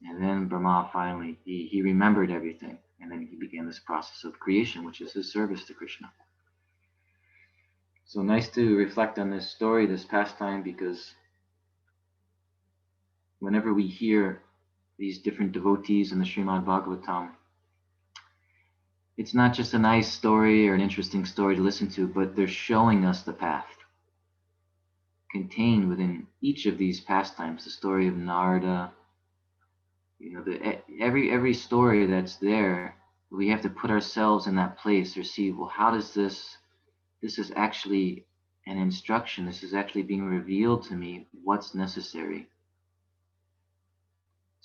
And then Brahma finally, he remembered everything, and then he began this process of creation, which is his service to Krishna. So nice to reflect on this story, this pastime, because whenever we hear these different devotees in the Srimad Bhagavatam, it's not just a nice story or an interesting story to listen to, but they're showing us the path. Contained within each of these pastimes, the story of Narada, every story that's there, we have to put ourselves in that place or see, well, how does this is actually an instruction, this is actually being revealed to me, what's necessary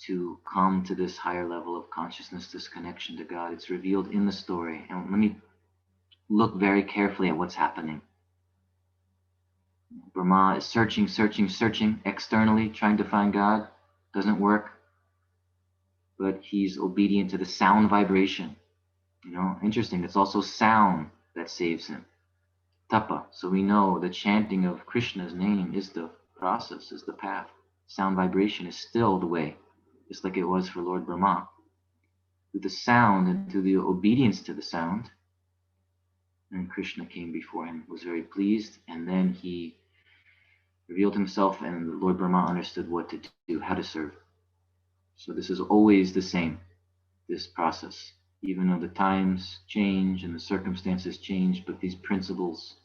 to come to this higher level of consciousness, this connection to God. It's revealed in the story. And let me look very carefully at what's happening. Brahma is searching externally, trying to find God. Doesn't work. But he's obedient to the sound vibration. Interesting. It's also sound that saves him. Tapa. So we know the chanting of Krishna's name is the process, is the path. Sound vibration is still the way, just like it was for Lord Brahma. Through the sound and through the obedience to the sound, and Krishna came before him, was very pleased, and then he revealed himself, and Lord Brahma understood what to do, how to serve. So this is always the same, this process, even though the times change and the circumstances change, but these principles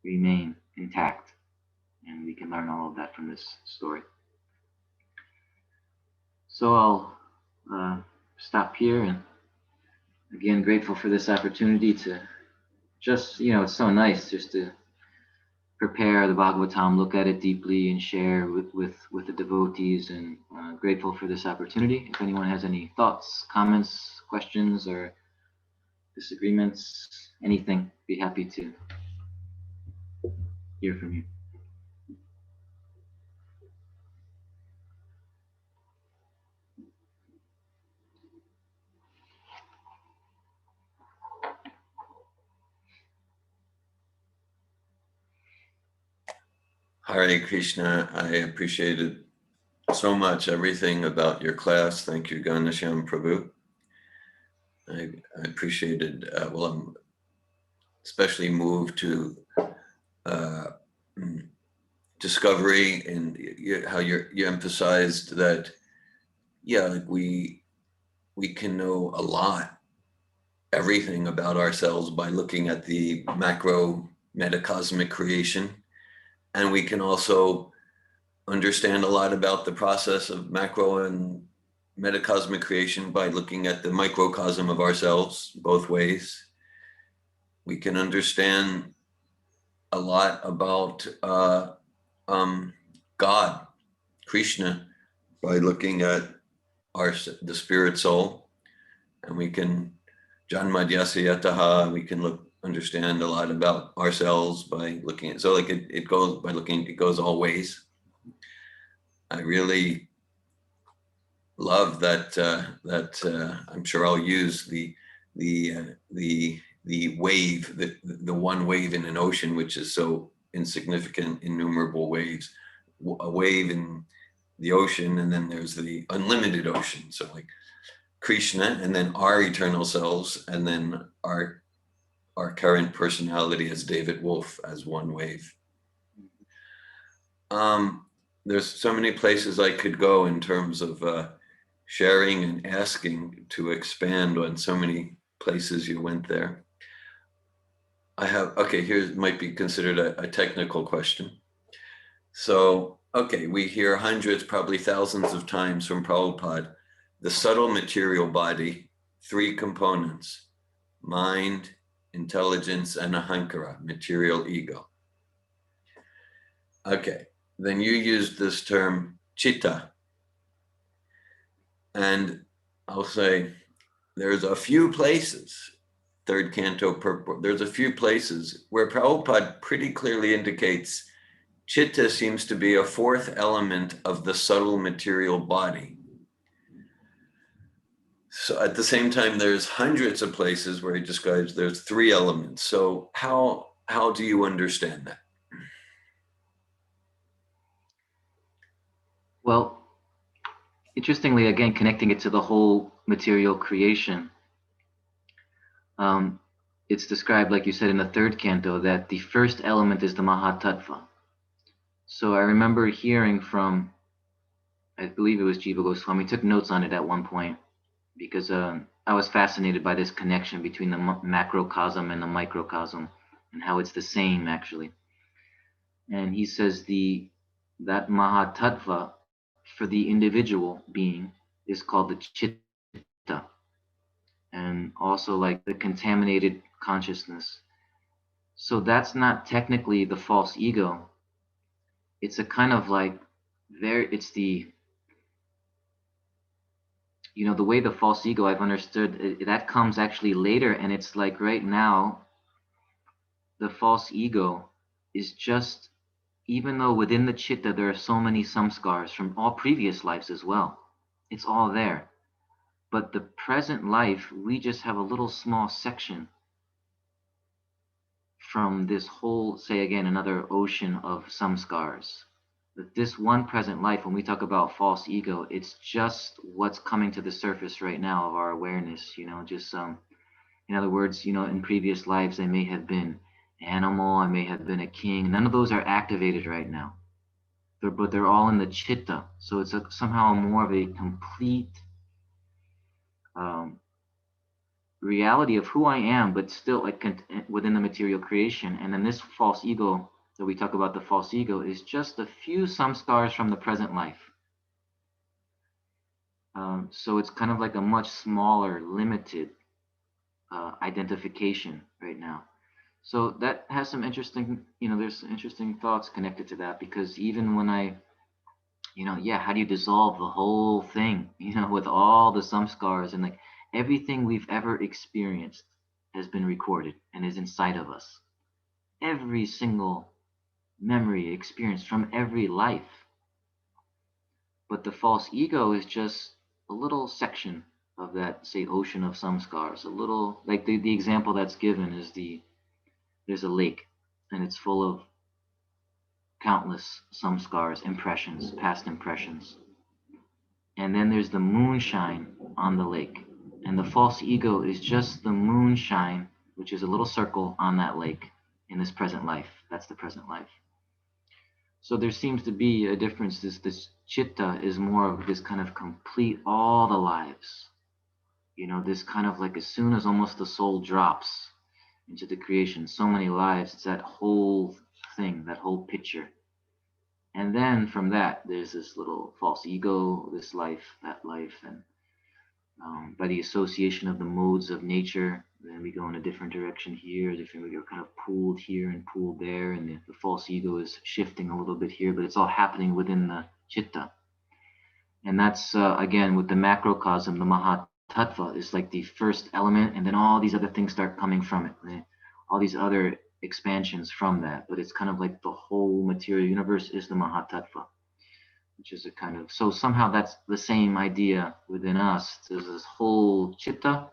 remain intact. And we can learn all of that from this story. So I'll stop here, and again, grateful for this opportunity to just, it's so nice just to prepare the Bhagavatam, look at it deeply, and share with the devotees, and grateful for this opportunity. If anyone has any thoughts, comments, questions, or disagreements, anything, be happy to hear from you. Hare Krishna, I appreciated so much everything about your class. Thank you, Ghanashyam Prabhu. I appreciated, I'm especially moved to discovery, and how you emphasized that, like we can know a lot, everything about ourselves by looking at the macro metacosmic creation. And we can also understand a lot about the process of macro and metacosmic creation by looking at the microcosm of ourselves, both ways. We can understand a lot about God, Krishna, by looking at the spirit soul, and we can Janmadyasya Yataha, we can understand a lot about ourselves by looking at, so like it goes by looking, it goes all ways. I really love that I'm sure I'll use the wave, the one wave in an ocean, which is so insignificant, innumerable waves, a wave in the ocean, and then there's the unlimited ocean. So like Krishna, and then our eternal selves, and then our current personality as David Wolf as one wave. There's so many places I could go in terms of sharing and asking to expand on so many places you went there. Here might be considered a technical question. So, we hear hundreds, probably thousands of times from Prabhupada, the subtle material body, 3 components: mind, intelligence, and ahankara, material ego. Then you used this term chitta. And I'll say there's a few places, third canto purport, there's a few places where Prabhupada pretty clearly indicates chitta seems to be a 4th element of the subtle material body. So at the same time, there's hundreds of places where he describes there's 3 elements. So how do you understand that? Well, interestingly, again, connecting it to the whole material creation, it's described, like you said, in the 3rd canto, that the first element is the Mahatattva. So I remember hearing from, I believe it was Jiva Goswami, took notes on it at one point, because I was fascinated by this connection between the macrocosm and the microcosm, and how it's the same, actually. And he says that Mahatattva for the individual being is called the chitta, and also like the contaminated consciousness. So that's not technically the false ego. It's a kind of like it's the the way the false ego I've understood that comes actually later, and it's like right now the false ego is just, even though within the chitta there are so many samskars from all previous lives as well, it's all there. But the present life, we just have a little small section from this whole, say again, another ocean of samskars. That this one present life, when we talk about false ego, it's just what's coming to the surface right now of our awareness, and In other words, in previous lives, I may have been animal, I may have been a king. None of those are activated right now. But they're all in the chitta. So it's somehow more of a complete um, reality of who I am, but still like within the material creation. And then this false ego that we talk about, the false ego, is just a few samskars from the present life. So it's kind of like a much smaller, limited identification right now. So that has some interesting, there's interesting thoughts connected to that, because even when I, how do you dissolve the whole thing, with all the samskars, and like everything we've ever experienced has been recorded and is inside of us. Every single memory experience from every life. But the false ego is just a little section of that, say, ocean of samskars. A little, like the example that's given is there's a lake and it's full of countless samskars, impressions, past impressions. And then there's the moonshine on the lake. And the false ego is just the moonshine, which is a little circle on that lake in this present life. That's the present life. So there seems to be a difference. This chitta is more of this kind of complete all the lives. This kind of like as soon as almost the soul drops into the creation, so many lives, it's that whole thing, that whole picture. And then from that, there's this little false ego, this life, that life, and by the association of the modes of nature, then we go in a different direction here, we are kind of pulled here and pulled there, and the false ego is shifting a little bit here, but it's all happening within the chitta. And that's, again, with the macrocosm, the Mahatattva is like the first element, and then all these other things start coming from it. All these other expansions from that, but it's kind of like the whole material universe is the Mahatattva, which is a kind of, so somehow that's the same idea within us. There's this whole chitta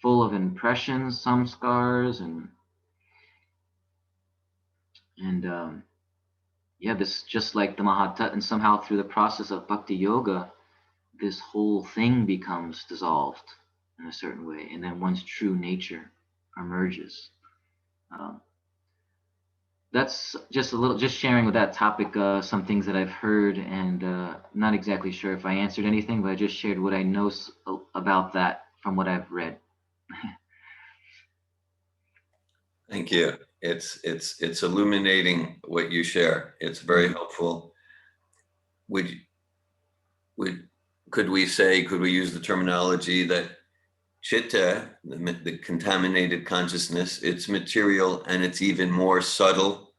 full of impressions, samskars, and this just like the Mahatattva, and somehow through the process of bhakti yoga, this whole thing becomes dissolved in a certain way, and then one's true nature emerges. That's just sharing with that topic, some things that I've heard, and not exactly sure if I answered anything, but I just shared what I know about that from what I've read. Thank you. It's illuminating what you share. It's very helpful. Could we use the terminology that chitta, the contaminated consciousness, it's material and it's even more subtle.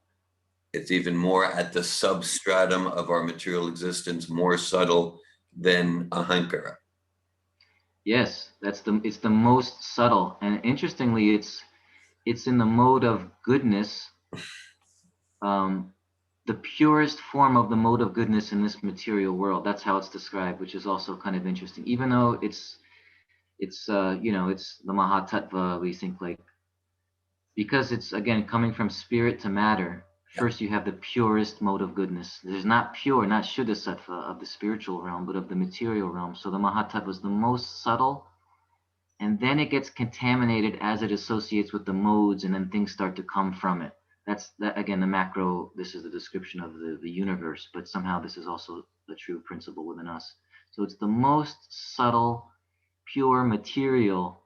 It's even more at the substratum of our material existence, more subtle than ahankara. Yes, it's the most subtle, and interestingly, it's in the mode of goodness, the purest form of the mode of goodness in this material world. That's how it's described, which is also kind of interesting. Even though it's it's the Mahatattva, we think, like, because it's again coming from spirit to matter. First, you have the purest mode of goodness. There's not pure, not Shuddha Sattva of the spiritual realm, but of the material realm. So the Mahatattva is the most subtle, and then it gets contaminated as it associates with the modes, and then things start to come from it. That's that again, the macro. This is the description of the universe, but somehow this is also the true principle within us. So it's the most subtle, pure material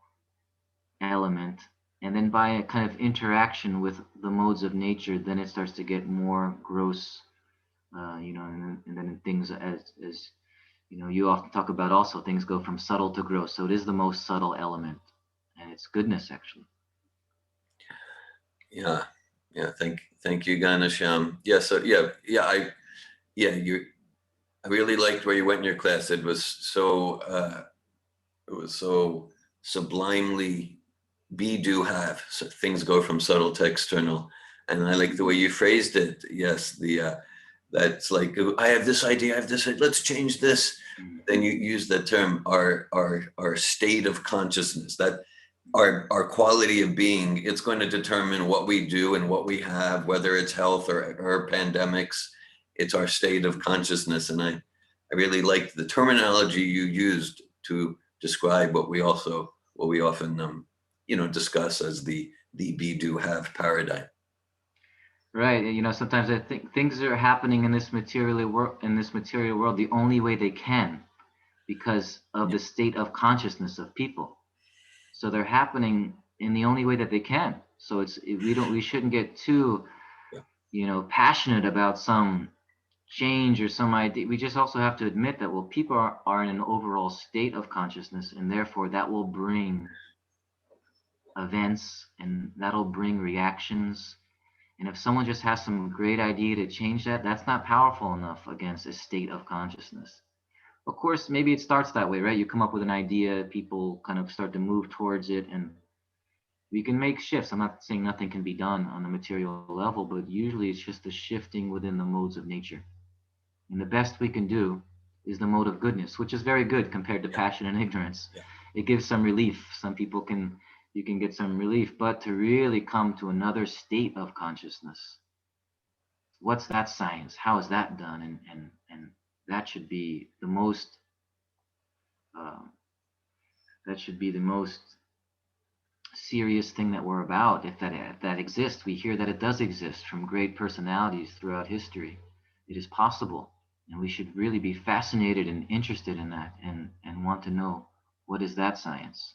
element, and then by a kind of interaction with the modes of nature, then it starts to get more gross, and then things as you often talk about also, things go from subtle to gross. So it is the most subtle element, and it's goodness actually. Yeah. Thank you, Ghanashyam. I really liked where you went in your class. It was so sublimely be, do, have. So things go from subtle to external, and I like the way you phrased it. Yes, that's like, I have this idea, let's change this. Then you use the term our state of consciousness, that our quality of being. It's going to determine what we do and what we have, whether it's health or pandemics. It's our state of consciousness, and I really liked the terminology you used to describe what we often discuss as the be do have paradigm. Right. Sometimes I think things are happening in this material world the only way they can, because of the state of consciousness of people. So they're happening in the only way that they can. So we shouldn't get too, passionate about some change or some idea. We just also have to admit that, well, people are in an overall state of consciousness, and therefore that will bring events and that'll bring reactions. And if someone just has some great idea to change that, that's not powerful enough against a state of consciousness. Of course, maybe it starts that way, right? You come up with an idea, people kind of start to move towards it, and we can make shifts. I'm not saying nothing can be done on the material level, but usually it's just the shifting within the modes of nature. And the best we can do is the mode of goodness, which is very good compared to passion and ignorance. Yeah. It gives some relief. You can get some relief, but to really come to another state of consciousness, what's that science? How is that done? And that should be the most um, serious thing that we're about. If that exists, we hear that it does exist from great personalities throughout history. It is possible, and we should really be fascinated and interested in that, and want to know what is that science.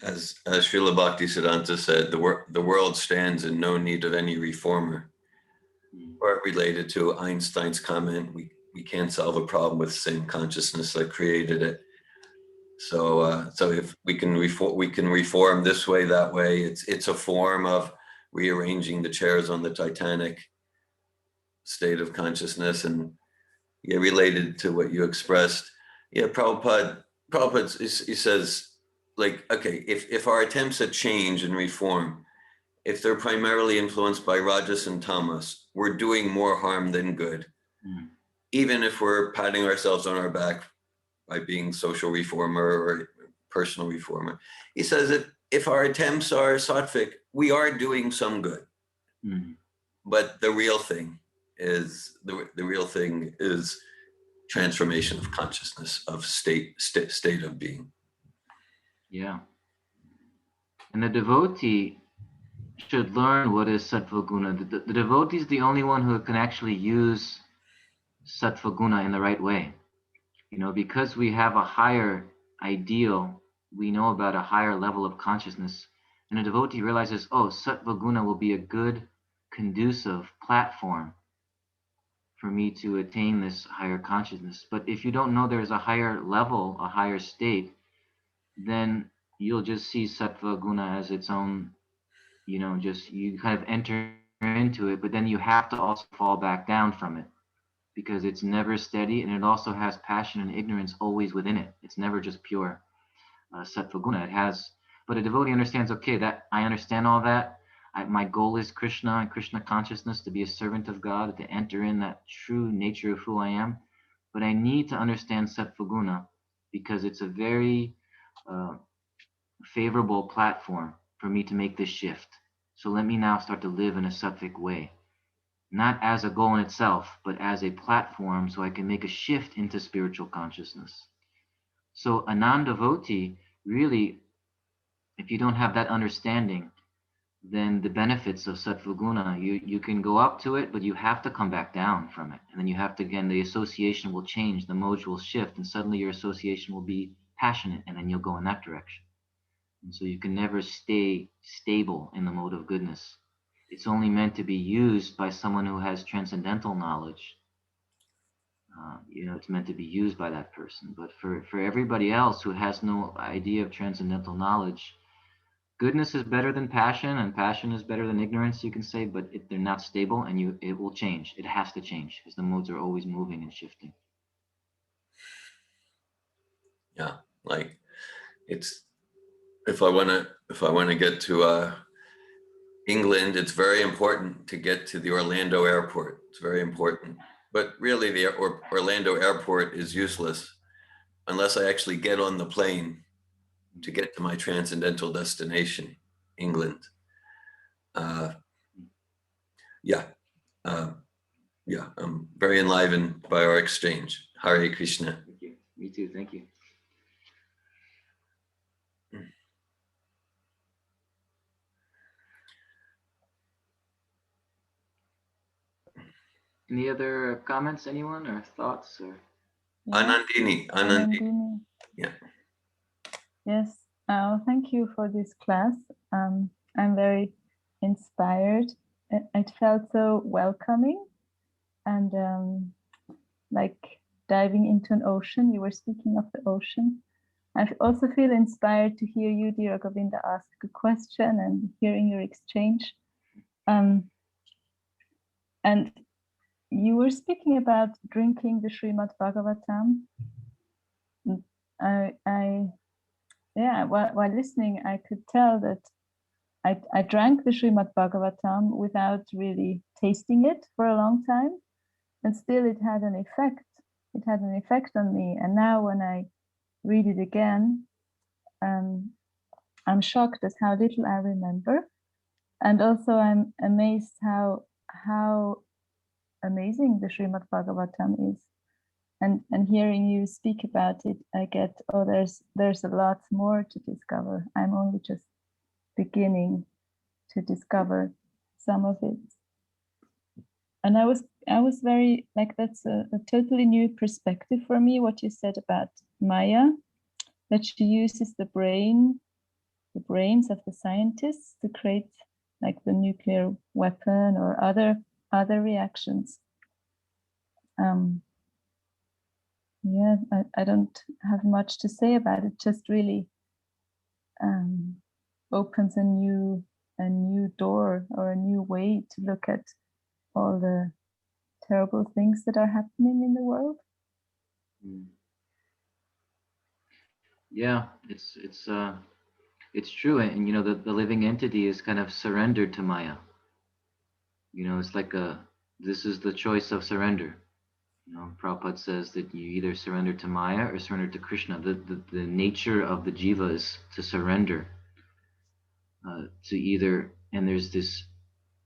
As Srila Bhaktisiddhanta said, the world stands in no need of any reformer. Or related to Einstein's comment, we can't solve a problem with the same consciousness that created it. So if we can reform this way, that way. It's a form of rearranging the chairs on the Titanic state of consciousness. And related to what you expressed, Prabhupada he says, like, okay, if our attempts at change and reform, if they're primarily influenced by Rajas and Tamas, we're doing more harm than good. Even if we're patting ourselves on our back by being social reformer or personal reformer. He says that if our attempts are sattvic, we are doing some good. But the real thing is transformation of consciousness, of state of being. Yeah. And the devotee should learn what is sattva guna. The devotee is the only one who can actually use sattva guna in the right way. Because we have a higher ideal, we know about a higher level of consciousness, and a devotee realizes, oh, sattva guna will be a good, conducive platform for me to attain this higher consciousness. But if you don't know there's a higher level, a higher state, then you'll just see sattva guna as its own, just you kind of enter into it, but then you have to also fall back down from it, because it's never steady, and it also has passion and ignorance always within it. It's never just pure sattva guna. But a devotee understands, okay, that I understand all that. My goal is Krishna and Krishna consciousness, to be a servant of God, to enter in that true nature of who I am. But I need to understand sattva guna, because it's a very favorable platform for me to make this shift. So let me now start to live in a sattvic way, not as a goal in itself, but as a platform so I can make a shift into spiritual consciousness. So a non-devotee, really, if you don't have that understanding, then the benefits of sattva guna, you can go up to it, but you have to come back down from it. And then you have to, again, the association will change, the modes will shift, and suddenly your association will be passionate, and then you'll go in that direction. And so you can never stay stable in the mode of goodness. It's only meant to be used by someone who has transcendental knowledge. It's meant to be used by that person. But for everybody else who has no idea of transcendental knowledge, goodness is better than passion, and passion is better than ignorance, you can say, but they're not stable, and it will change. It has to change, because the modes are always moving and shifting. Yeah, like if I want to get to England, it's very important to get to the Orlando airport. It's very important. But really, the Orlando airport is useless unless I actually get on the plane to get to my transcendental destination, England. I'm very enlivened by our exchange. Hare Krishna. Thank you. Me too. Thank you. Any other comments, anyone, or thoughts? Or Anandini. Anandini. Yeah. Yes. Thank you for this class. I'm very inspired. It felt so welcoming and like diving into an ocean. You were speaking of the ocean. I also feel inspired to hear you, dear Govinda, ask a question and hearing your exchange. And you were speaking about drinking the Srimad Bhagavatam. While listening, I could tell that I drank the Srimad Bhagavatam without really tasting it for a long time, and still it had an effect. It had an effect on me. And now when I read it again, I'm shocked at how little I remember. And also I'm amazed how amazing the Srimad Bhagavatam is. And hearing you speak about it, I get, oh, there's a lot more to discover. I'm only just beginning to discover some of it. And I was very like, that's a totally new perspective for me, what you said about Maya, that she uses the brains of the scientists to create like the nuclear weapon or other reactions. Yeah, I don't have much to say about it. Just really opens a new door or a new way to look at all the terrible things that are happening in the world. Yeah, it's true, and you know the living entity is kind of surrendered to Maya. You know, it's like this is the choice of surrender. You know, Prabhupada says that you either surrender to Maya or surrender to Krishna. The nature of the jiva is to surrender to either, and there's this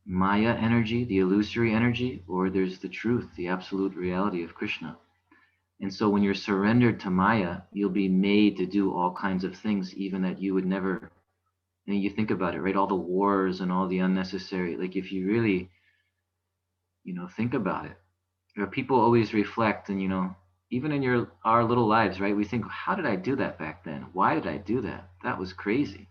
Maya energy, the illusory energy, or there's the truth, the absolute reality of Krishna. And so when you're surrendered to Maya, you'll be made to do all kinds of things, even that you would never. And you think about it, right? All the wars and all the unnecessary, like if you really, you know, think about it, people always reflect, and you know, even in our little lives, right? We think, how did I do that back then? Why did I do that? That was crazy.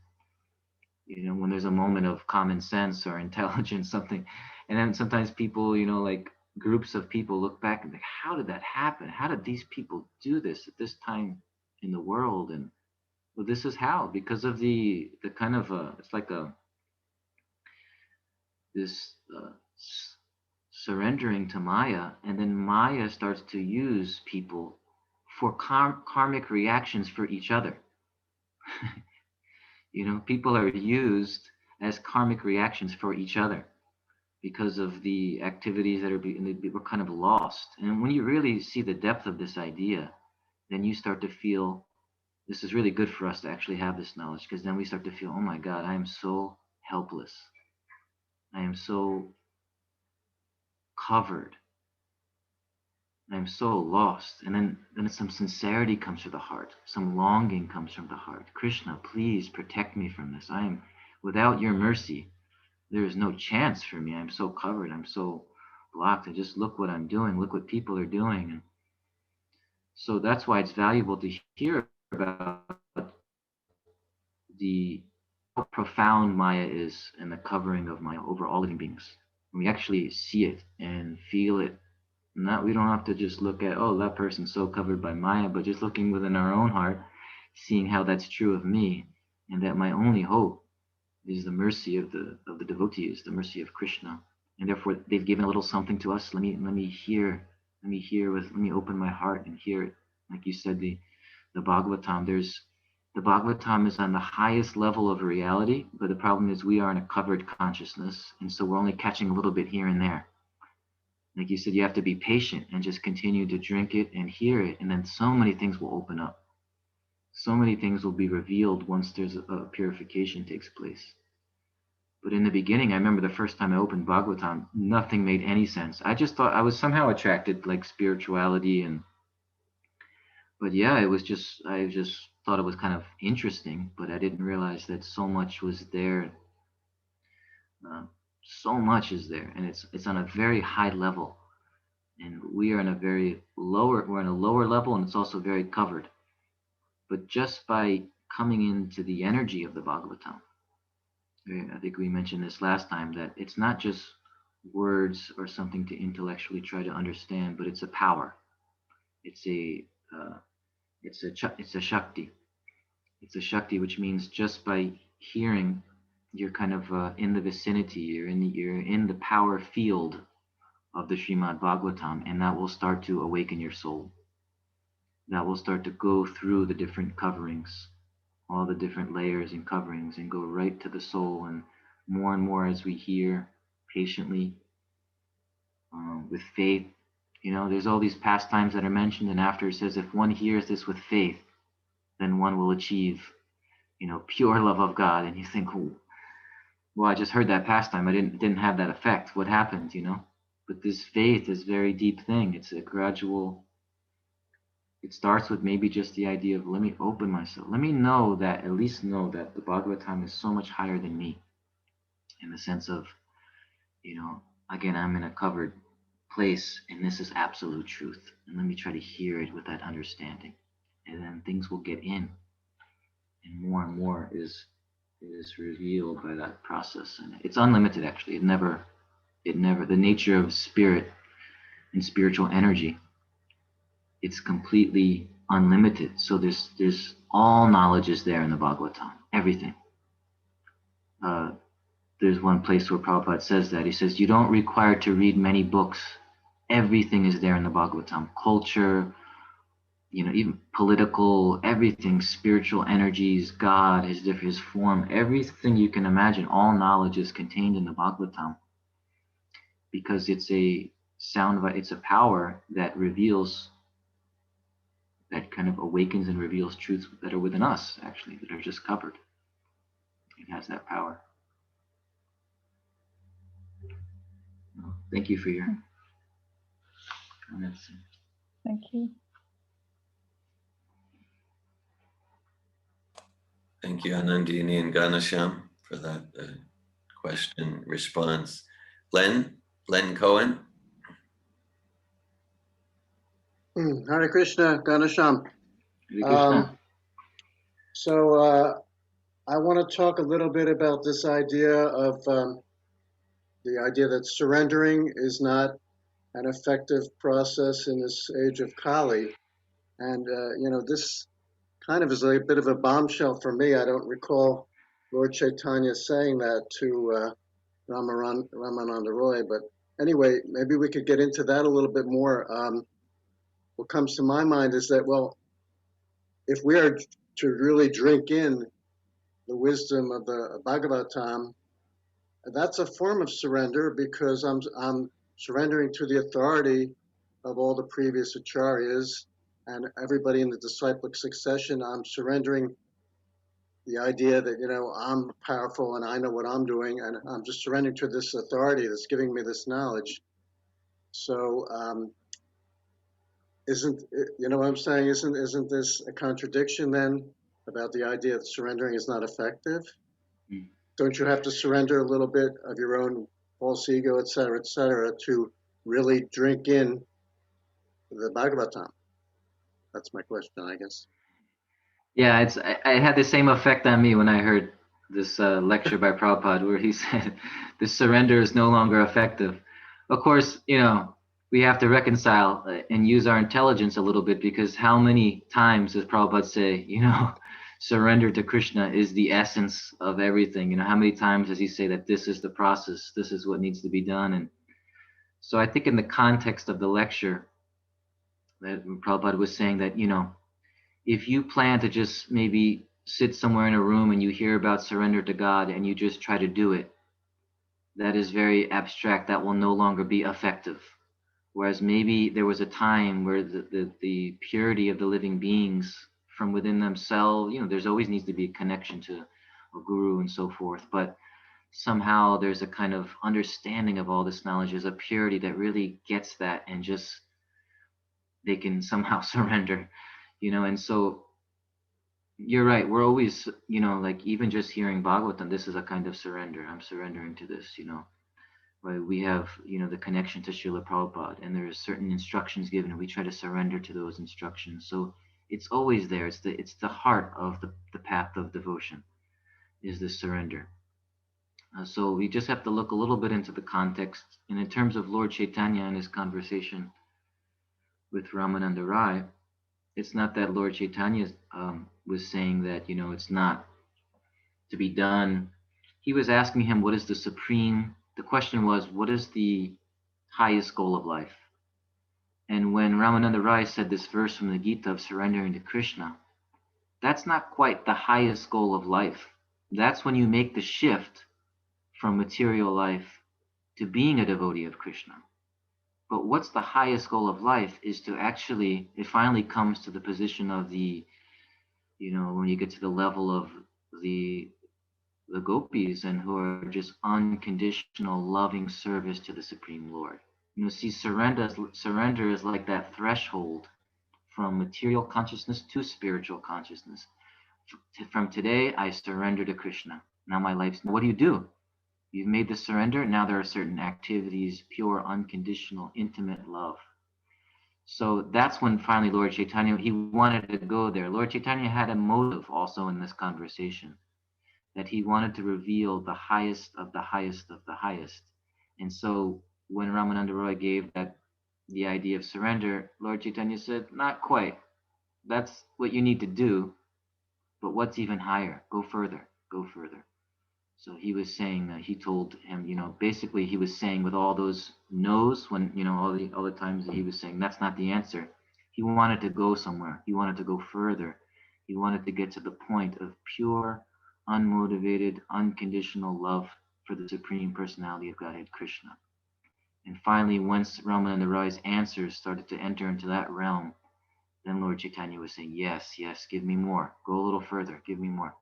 You know, when there's a moment of common sense or intelligence, something, and then sometimes people, you know, like groups of people look back and think, how did that happen? How did these people do this at this time in the world? And well, this is how, because of the kind of it's like this surrendering to Maya, and then Maya starts to use people for karmic reactions for each other. You know, people are used as karmic reactions for each other because of the activities that we're kind of lost. And when you really see the depth of this idea, then you start to feel this is really good for us to actually have this knowledge, because then we start to feel, oh my God, I am so helpless. I am so covered. I'm so lost. And then some sincerity comes from the heart. Some longing comes from the heart. Krishna, please protect me from this. I am, without your mercy, there is no chance for me. I'm so covered. I'm so blocked. And just look what I'm doing. Look what people are doing. And so that's why it's valuable to hear about the how profound Maya is and the covering of Maya over all living beings. When we actually see it and feel it, not, we don't have to just look at, oh, that person's so covered by Maya, but just looking within our own heart, seeing how that's true of me, and that my only hope is the mercy of the devotees, the mercy of Krishna. And therefore they've given a little something to us. Let me hear, let me open my heart and hear it. Like you said, the Bhagavatam, the Bhagavatam is on the highest level of reality, but the problem is we are in a covered consciousness, and so we're only catching a little bit here and there. Like you said, you have to be patient and just continue to drink it and hear it, and then so many things will open up. So many things will be revealed once there's a purification takes place. But in the beginning, I remember the first time I opened Bhagavatam, nothing made any sense. I just thought I was somehow attracted like spirituality, but yeah, I just thought it was kind of interesting, but I didn't realize that so much was there. Uh, so much is there, and it's on a very high level. And we are in a we're in a lower level, and it's also very covered. But just by coming into the energy of the Bhagavatam, I think we mentioned this last time, that it's not just words or something to intellectually try to understand, but it's a power. It's a uh, it's a shakti. It's a shakti, which means just by hearing, you're kind of in the vicinity. You're in the power field of the Srimad Bhagavatam, and that will start to awaken your soul. That will start to go through the different coverings, all the different layers and coverings, and go right to the soul. And more as we hear patiently, with faith. There's all these pastimes that are mentioned, and after it says, if one hears this with faith, then one will achieve, pure love of God. And you think, well, I just heard that pastime. I didn't have that effect. What happened? But this faith is a very deep thing. It's a gradual. It starts with maybe just the idea of, let me open myself. Let me at least know that the Bhagavatam is so much higher than me, in the sense of, you know, again, I'm in a covered place and this is absolute truth. And let me try to hear it with that understanding. And then things will get in. And more is revealed by that process. And it's unlimited actually. It never the nature of spirit and spiritual energy, it's completely unlimited. So there's all knowledge is there in the Bhagavatam. Everything. Uh, there's one place where Prabhupada says that. He says, you don't require to read many books. Everything is there in the Bhagavatam. Culture, even political, everything, spiritual energies, God, his form, everything you can imagine, all knowledge is contained in the Bhagavatam, because it's it's a power that reveals, that kind of awakens and reveals truths that are within us, actually, that are just covered. It has that power. Thank you for your comments. Thank you. Thank you, Anandini and Ghanashyam, for that question response. Len Cohen. Hare Krishna, Ghanashyam. Hare Krishna. So I want to talk a little bit about this idea of the idea that surrendering is not an effective process in this age of Kali. And, this kind of is a bit of a bombshell for me. I don't recall Lord Chaitanya saying that to Ramananda Roy, but anyway, maybe we could get into that a little bit more. What comes to my mind is that, well, if we are to really drink in the wisdom of the Bhagavatam, that's a form of surrender, because I'm surrendering to the authority of all the previous acharyas and everybody in the disciplic succession. I'm surrendering the idea that, I'm powerful and I know what I'm doing, and I'm just surrendering to this authority that's giving me this knowledge. So isn't, what I'm saying? Isn't this a contradiction then about the idea that surrendering is not effective? Mm. Don't you have to surrender a little bit of your own false ego, et cetera, to really drink in the Bhagavatam? That's my question, I guess. Yeah, I had the same effect on me when I heard this lecture by Prabhupada, where he said the surrender is no longer effective. Of course, we have to reconcile and use our intelligence a little bit, because how many times does Prabhupada say, surrender to Krishna is the essence of everything? How many times does he say that this is the process, this is what needs to be done? And so I think in the context of the lecture, that Prabhupada was saying that, if you plan to just maybe sit somewhere in a room and you hear about surrender to God and you just try to do it, that is very abstract. That will no longer be effective. Whereas maybe there was a time where the purity of the living beings from within themselves, there's always needs to be a connection to a guru and so forth. But somehow there's a kind of understanding of all this knowledge. There's a purity that really gets that, and just they can somehow surrender, and so you're right. We're always, like even just hearing Bhagavatam, this is a kind of surrender. I'm surrendering to this, right? We have, the connection to Srila Prabhupada, and there are certain instructions given, and we try to surrender to those instructions. So it's always there. It's the heart of the path of devotion, is the surrender. So we just have to look a little bit into the context. And in terms of Lord Chaitanya and his conversation with Ramananda Rai, it's not that Lord Chaitanya was saying that, it's not to be done. He was asking him, what is the question was, what is the highest goal of life? And when Ramananda Rai said this verse from the Gita of surrendering to Krishna, that's not quite the highest goal of life. That's when you make the shift from material life to being a devotee of Krishna. But what's the highest goal of life is to actually, it finally comes to the position of when you get to the level of the gopis, and who are just unconditional loving service to the Supreme Lord. See, surrender is like that threshold from material consciousness to spiritual consciousness. From today, I surrender to Krishna. Now my life's, what do? You've made the surrender. Now there are certain activities, pure, unconditional, intimate love. So that's when finally Lord Chaitanya, he wanted to go there. Lord Chaitanya had a motive also in this conversation, that he wanted to reveal the highest of the highest of the highest. And so when Ramananda Roy gave the idea of surrender, Lord Chaitanya said, not quite. That's what you need to do, but what's even higher? Go further, go further. So he was saying that he told him, basically he was saying with all those no's, when, all the times that he was saying that's not the answer. He wanted to go somewhere. He wanted to go further. He wanted to get to the point of pure, unmotivated, unconditional love for the Supreme Personality of Godhead, Krishna. And finally, once Ramananda Roy's answers started to enter into that realm, then Lord Chaitanya was saying, yes, give me more. Go a little further. Give me more.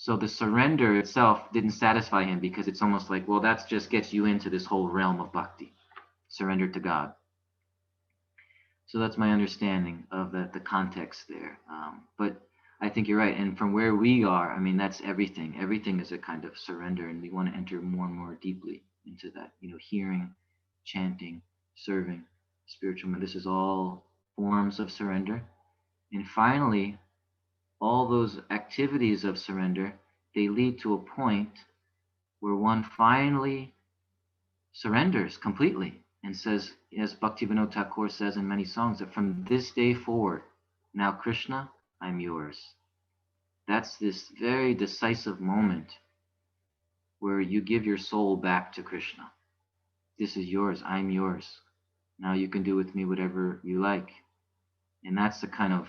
So the surrender itself didn't satisfy him, because it's almost like, well, that just gets you into this whole realm of bhakti, surrender to God. So that's my understanding of the context there. But I think you're right. And from where we are, I mean, that's everything. Everything is a kind of surrender, and we want to enter more and more deeply into that, hearing, chanting, serving, spiritual. This is all forms of surrender. And finally, all those activities of surrender, they lead to a point where one finally surrenders completely and says, as Bhaktivinoda Thakur says in many songs, that from this day forward, now Krishna, I'm yours. That's this very decisive moment where you give your soul back to Krishna. This is yours, I'm yours. Now you can do with me whatever you like. And that's the kind of,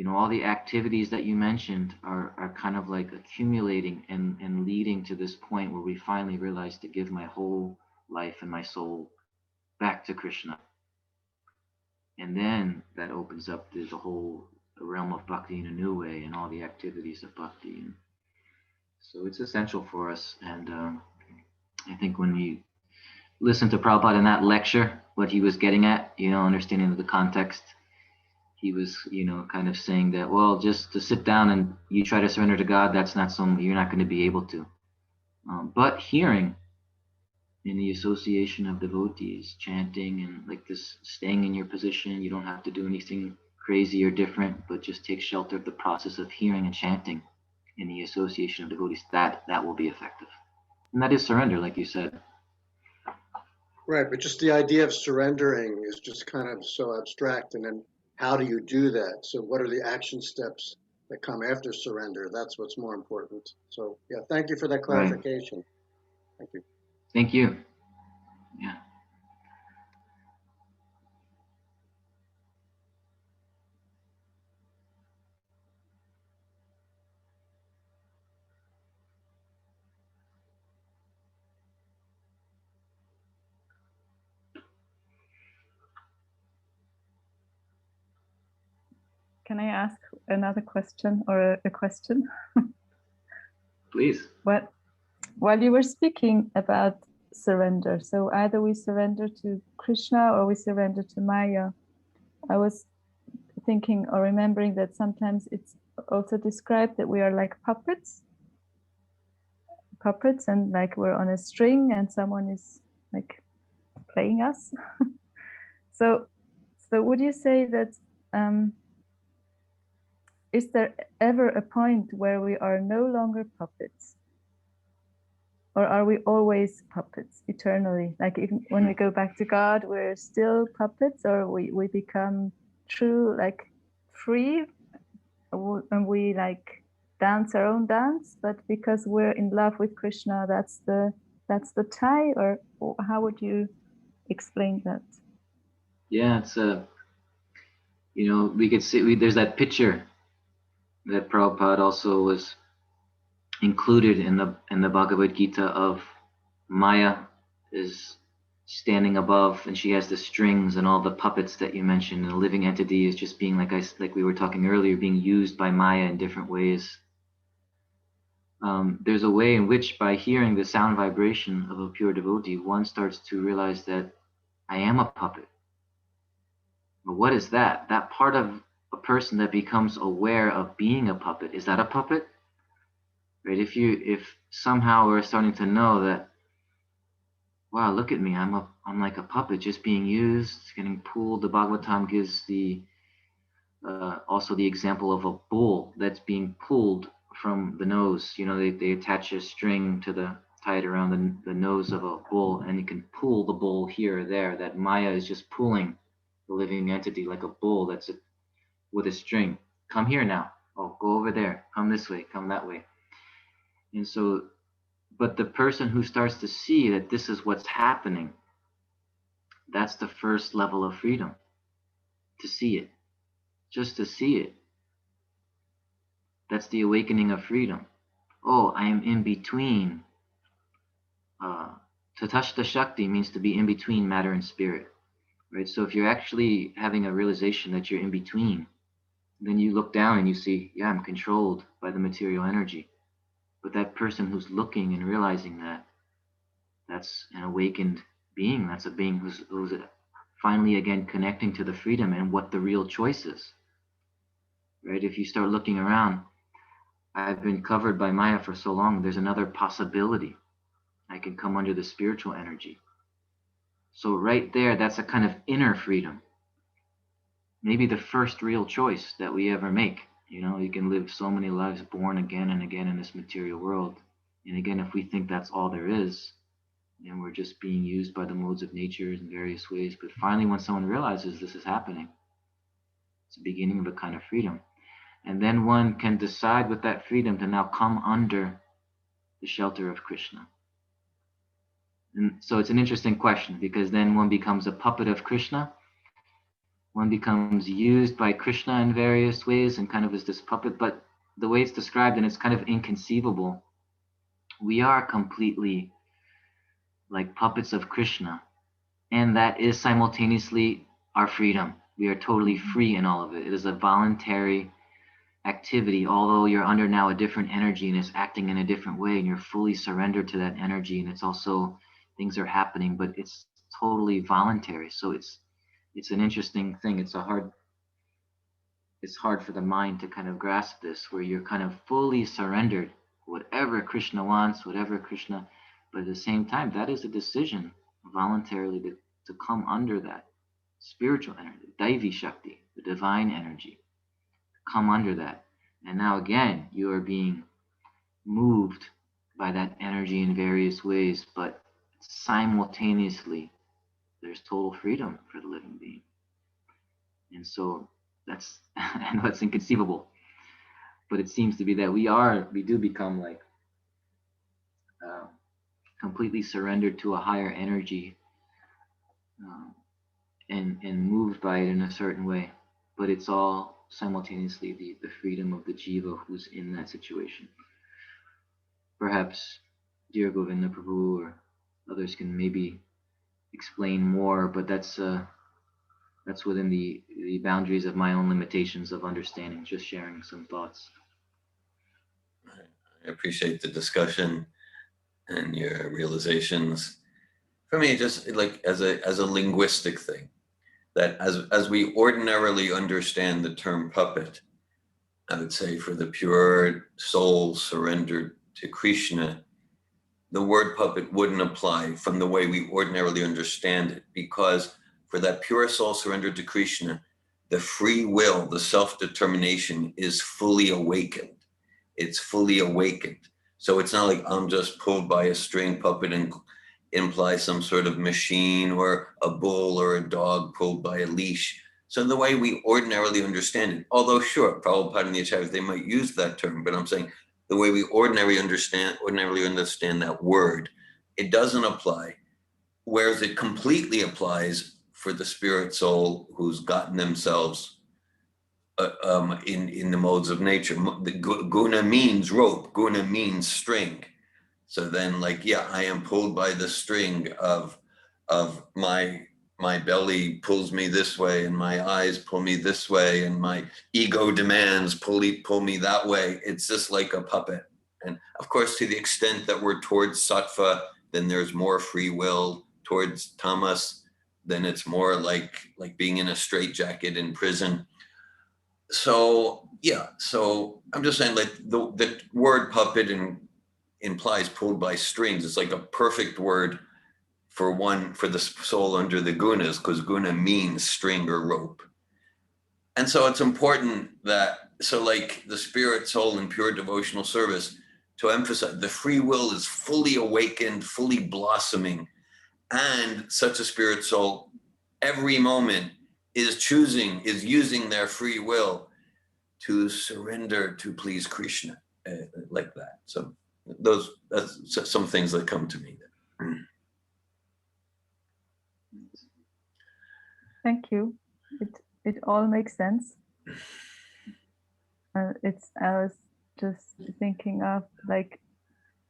all the activities that you mentioned are kind of like accumulating and leading to this point where we finally realize to give my whole life and my soul back to Krishna. And then that opens up the whole realm of bhakti in a new way, and all the activities of bhakti. And so it's essential for us. And I think when we listen to Prabhupada in that lecture, what he was getting at, understanding of the context, he was, kind of saying that, well, just to sit down and you try to surrender to God, that's not something you're not going to be able to. But hearing in the association of devotees, chanting, and like this, staying in your position, you don't have to do anything crazy or different, but just take shelter of the process of hearing and chanting in the association of devotees, that will be effective. And that is surrender, like you said. Right, but just the idea of surrendering is just kind of so abstract. And then how do you do that? So what are the action steps that come after surrender? That's what's more important. So yeah, thank you for that clarification. Right. Thank you. Thank you. Yeah. Can I ask another question, or a question? Please. While you were speaking about surrender, so either we surrender to Krishna or we surrender to Maya, I was thinking or remembering that sometimes it's also described that we are like puppets puppets, and like we're on a string and someone is like playing us. So would you say that is there ever a point where we are no longer puppets? Or are we always puppets eternally? Like even when we go back to God, we're still puppets, or we become true, like free, and we like dance our own dance, but because we're in love with Krishna, that's the tie, or how would you explain that? Yeah, it's we could see there's that picture that Prabhupada also was included in the Bhagavad Gita of Maya is standing above, and she has the strings and all the puppets that you mentioned, and the living entity is just being like we were talking earlier, being used by Maya in different ways. There's a way in which, by hearing the sound vibration of a pure devotee, one starts to realize that I am a puppet. But what is that? That part of a person that becomes aware of being a puppet, is that a puppet? Right? If somehow we're starting to know that, wow, look at me, I'm like a puppet just being used, getting pulled. The Bhagavatam gives the also the example of a bull that's being pulled from the nose. They attach a string to tie it around the nose of a bull, and you can pull the bull here or there. That Maya is just pulling the living entity like a bull with a string. Come here now. Oh, go over there. Come this way. Come that way. And so, but the person who starts to see that this is what's happening, that's the first level of freedom. To see it. Just to see it. That's the awakening of freedom. Oh, I am in between. Tatashta Shakti means to be in between matter and spirit. Right? So if you're actually having a realization that you're in between, then you look down and you see, yeah, I'm controlled by the material energy. But that person who's looking and realizing that, that's an awakened being. That's a being who's finally again connecting to the freedom and what the real choice is. Right? If you start looking around, I've been covered by Maya for so long, there's another possibility. I can come under the spiritual energy. So right there, that's a kind of inner freedom. Maybe the first real choice that we ever make. You can live so many lives born again and again in this material world. And again, if we think that's all there is, then we're just being used by the modes of nature in various ways. But finally, when someone realizes this is happening, it's the beginning of a kind of freedom. And then one can decide with that freedom to now come under the shelter of Krishna. And so it's an interesting question, because then one becomes a puppet of Krishna. One becomes used by Krishna in various ways and kind of is this puppet. But the way it's described, and it's kind of inconceivable, we are completely like puppets of Krishna. And that is simultaneously our freedom. We are totally free in all of it. It is a voluntary activity, although you're under now a different energy and it's acting in a different way, and you're fully surrendered to that energy, and it's also things are happening, but it's totally voluntary. So it's an interesting thing. It's hard for the mind to kind of grasp this, where you're kind of fully surrendered, whatever Krishna wants, whatever Krishna, but at the same time, that is a decision voluntarily to come under that spiritual energy, Daivi Shakti, the divine energy, come under that. And now again, you are being moved by that energy in various ways, but simultaneously, there's total freedom for the living being. And so that's, I know it's inconceivable, but it seems to be that we do become like completely surrendered to a higher energy and moved by it in a certain way. But it's all simultaneously the freedom of the jiva who's in that situation. Perhaps dear Govinda Prabhu or others can maybe explain more, but that's within the boundaries of my own limitations of understanding, just sharing some thoughts. I appreciate the discussion and your realizations. For me, just like as a linguistic thing, that as we ordinarily understand the term puppet, I would say for the pure soul surrendered to Krishna, the word puppet wouldn't apply from the way we ordinarily understand it, because for that pure soul surrendered to Krishna, the free will, the self-determination is fully awakened. It's fully awakened. So it's not like I'm just pulled by a string puppet and implies some sort of machine, or a bull or a dog pulled by a leash. So the way we ordinarily understand it, although sure, Prabhupada and the Acharyas, they might use that term, but I'm saying the way we ordinarily understand that word, it doesn't apply. Whereas it completely applies for the spirit soul who's gotten themselves in the modes of nature. The guna means rope, guna means string. So then, like, yeah, I am pulled by the string of my belly pulls me this way, and my eyes pull me this way, and my ego demands pull me that way. It's just like a puppet. And of course, to the extent that we're towards sattva, then there's more free will. Towards tamas, then it's more like being in a straitjacket in prison. So yeah, so I'm just saying, like, the word puppet implies pulled by strings. It's like a perfect word for the soul under the gunas, because guna means string or rope. And so it's important that, so like the spirit soul in pure devotional service, to emphasize the free will is fully awakened, fully blossoming, and such a spirit soul every moment is using their free will to surrender to please Krishna, like that. So that's some things that come to me. Thank you. It all makes sense. I was just thinking of, like,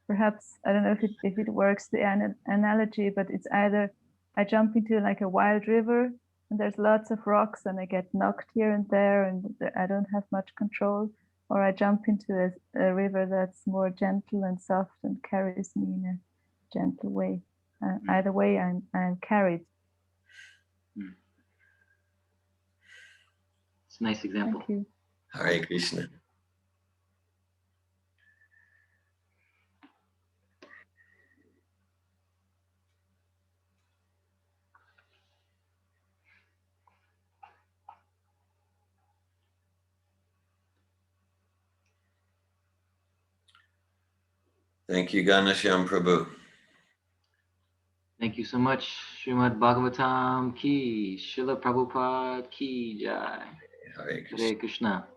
perhaps, I don't know if it works, the analogy, but it's either I jump into like a wild river and there's lots of rocks and I get knocked here and there and I don't have much control, or I jump into a river that's more gentle and soft and carries me in a gentle way. Either way, I'm carried. It's a nice example. Thank you. Hare Krishna. Thank you, Ghanashyam Prabhu. Thank you so much. Srimad Bhagavatam ki, Srila Prabhupada ki jai. Hare Krishna. Hare Krishna.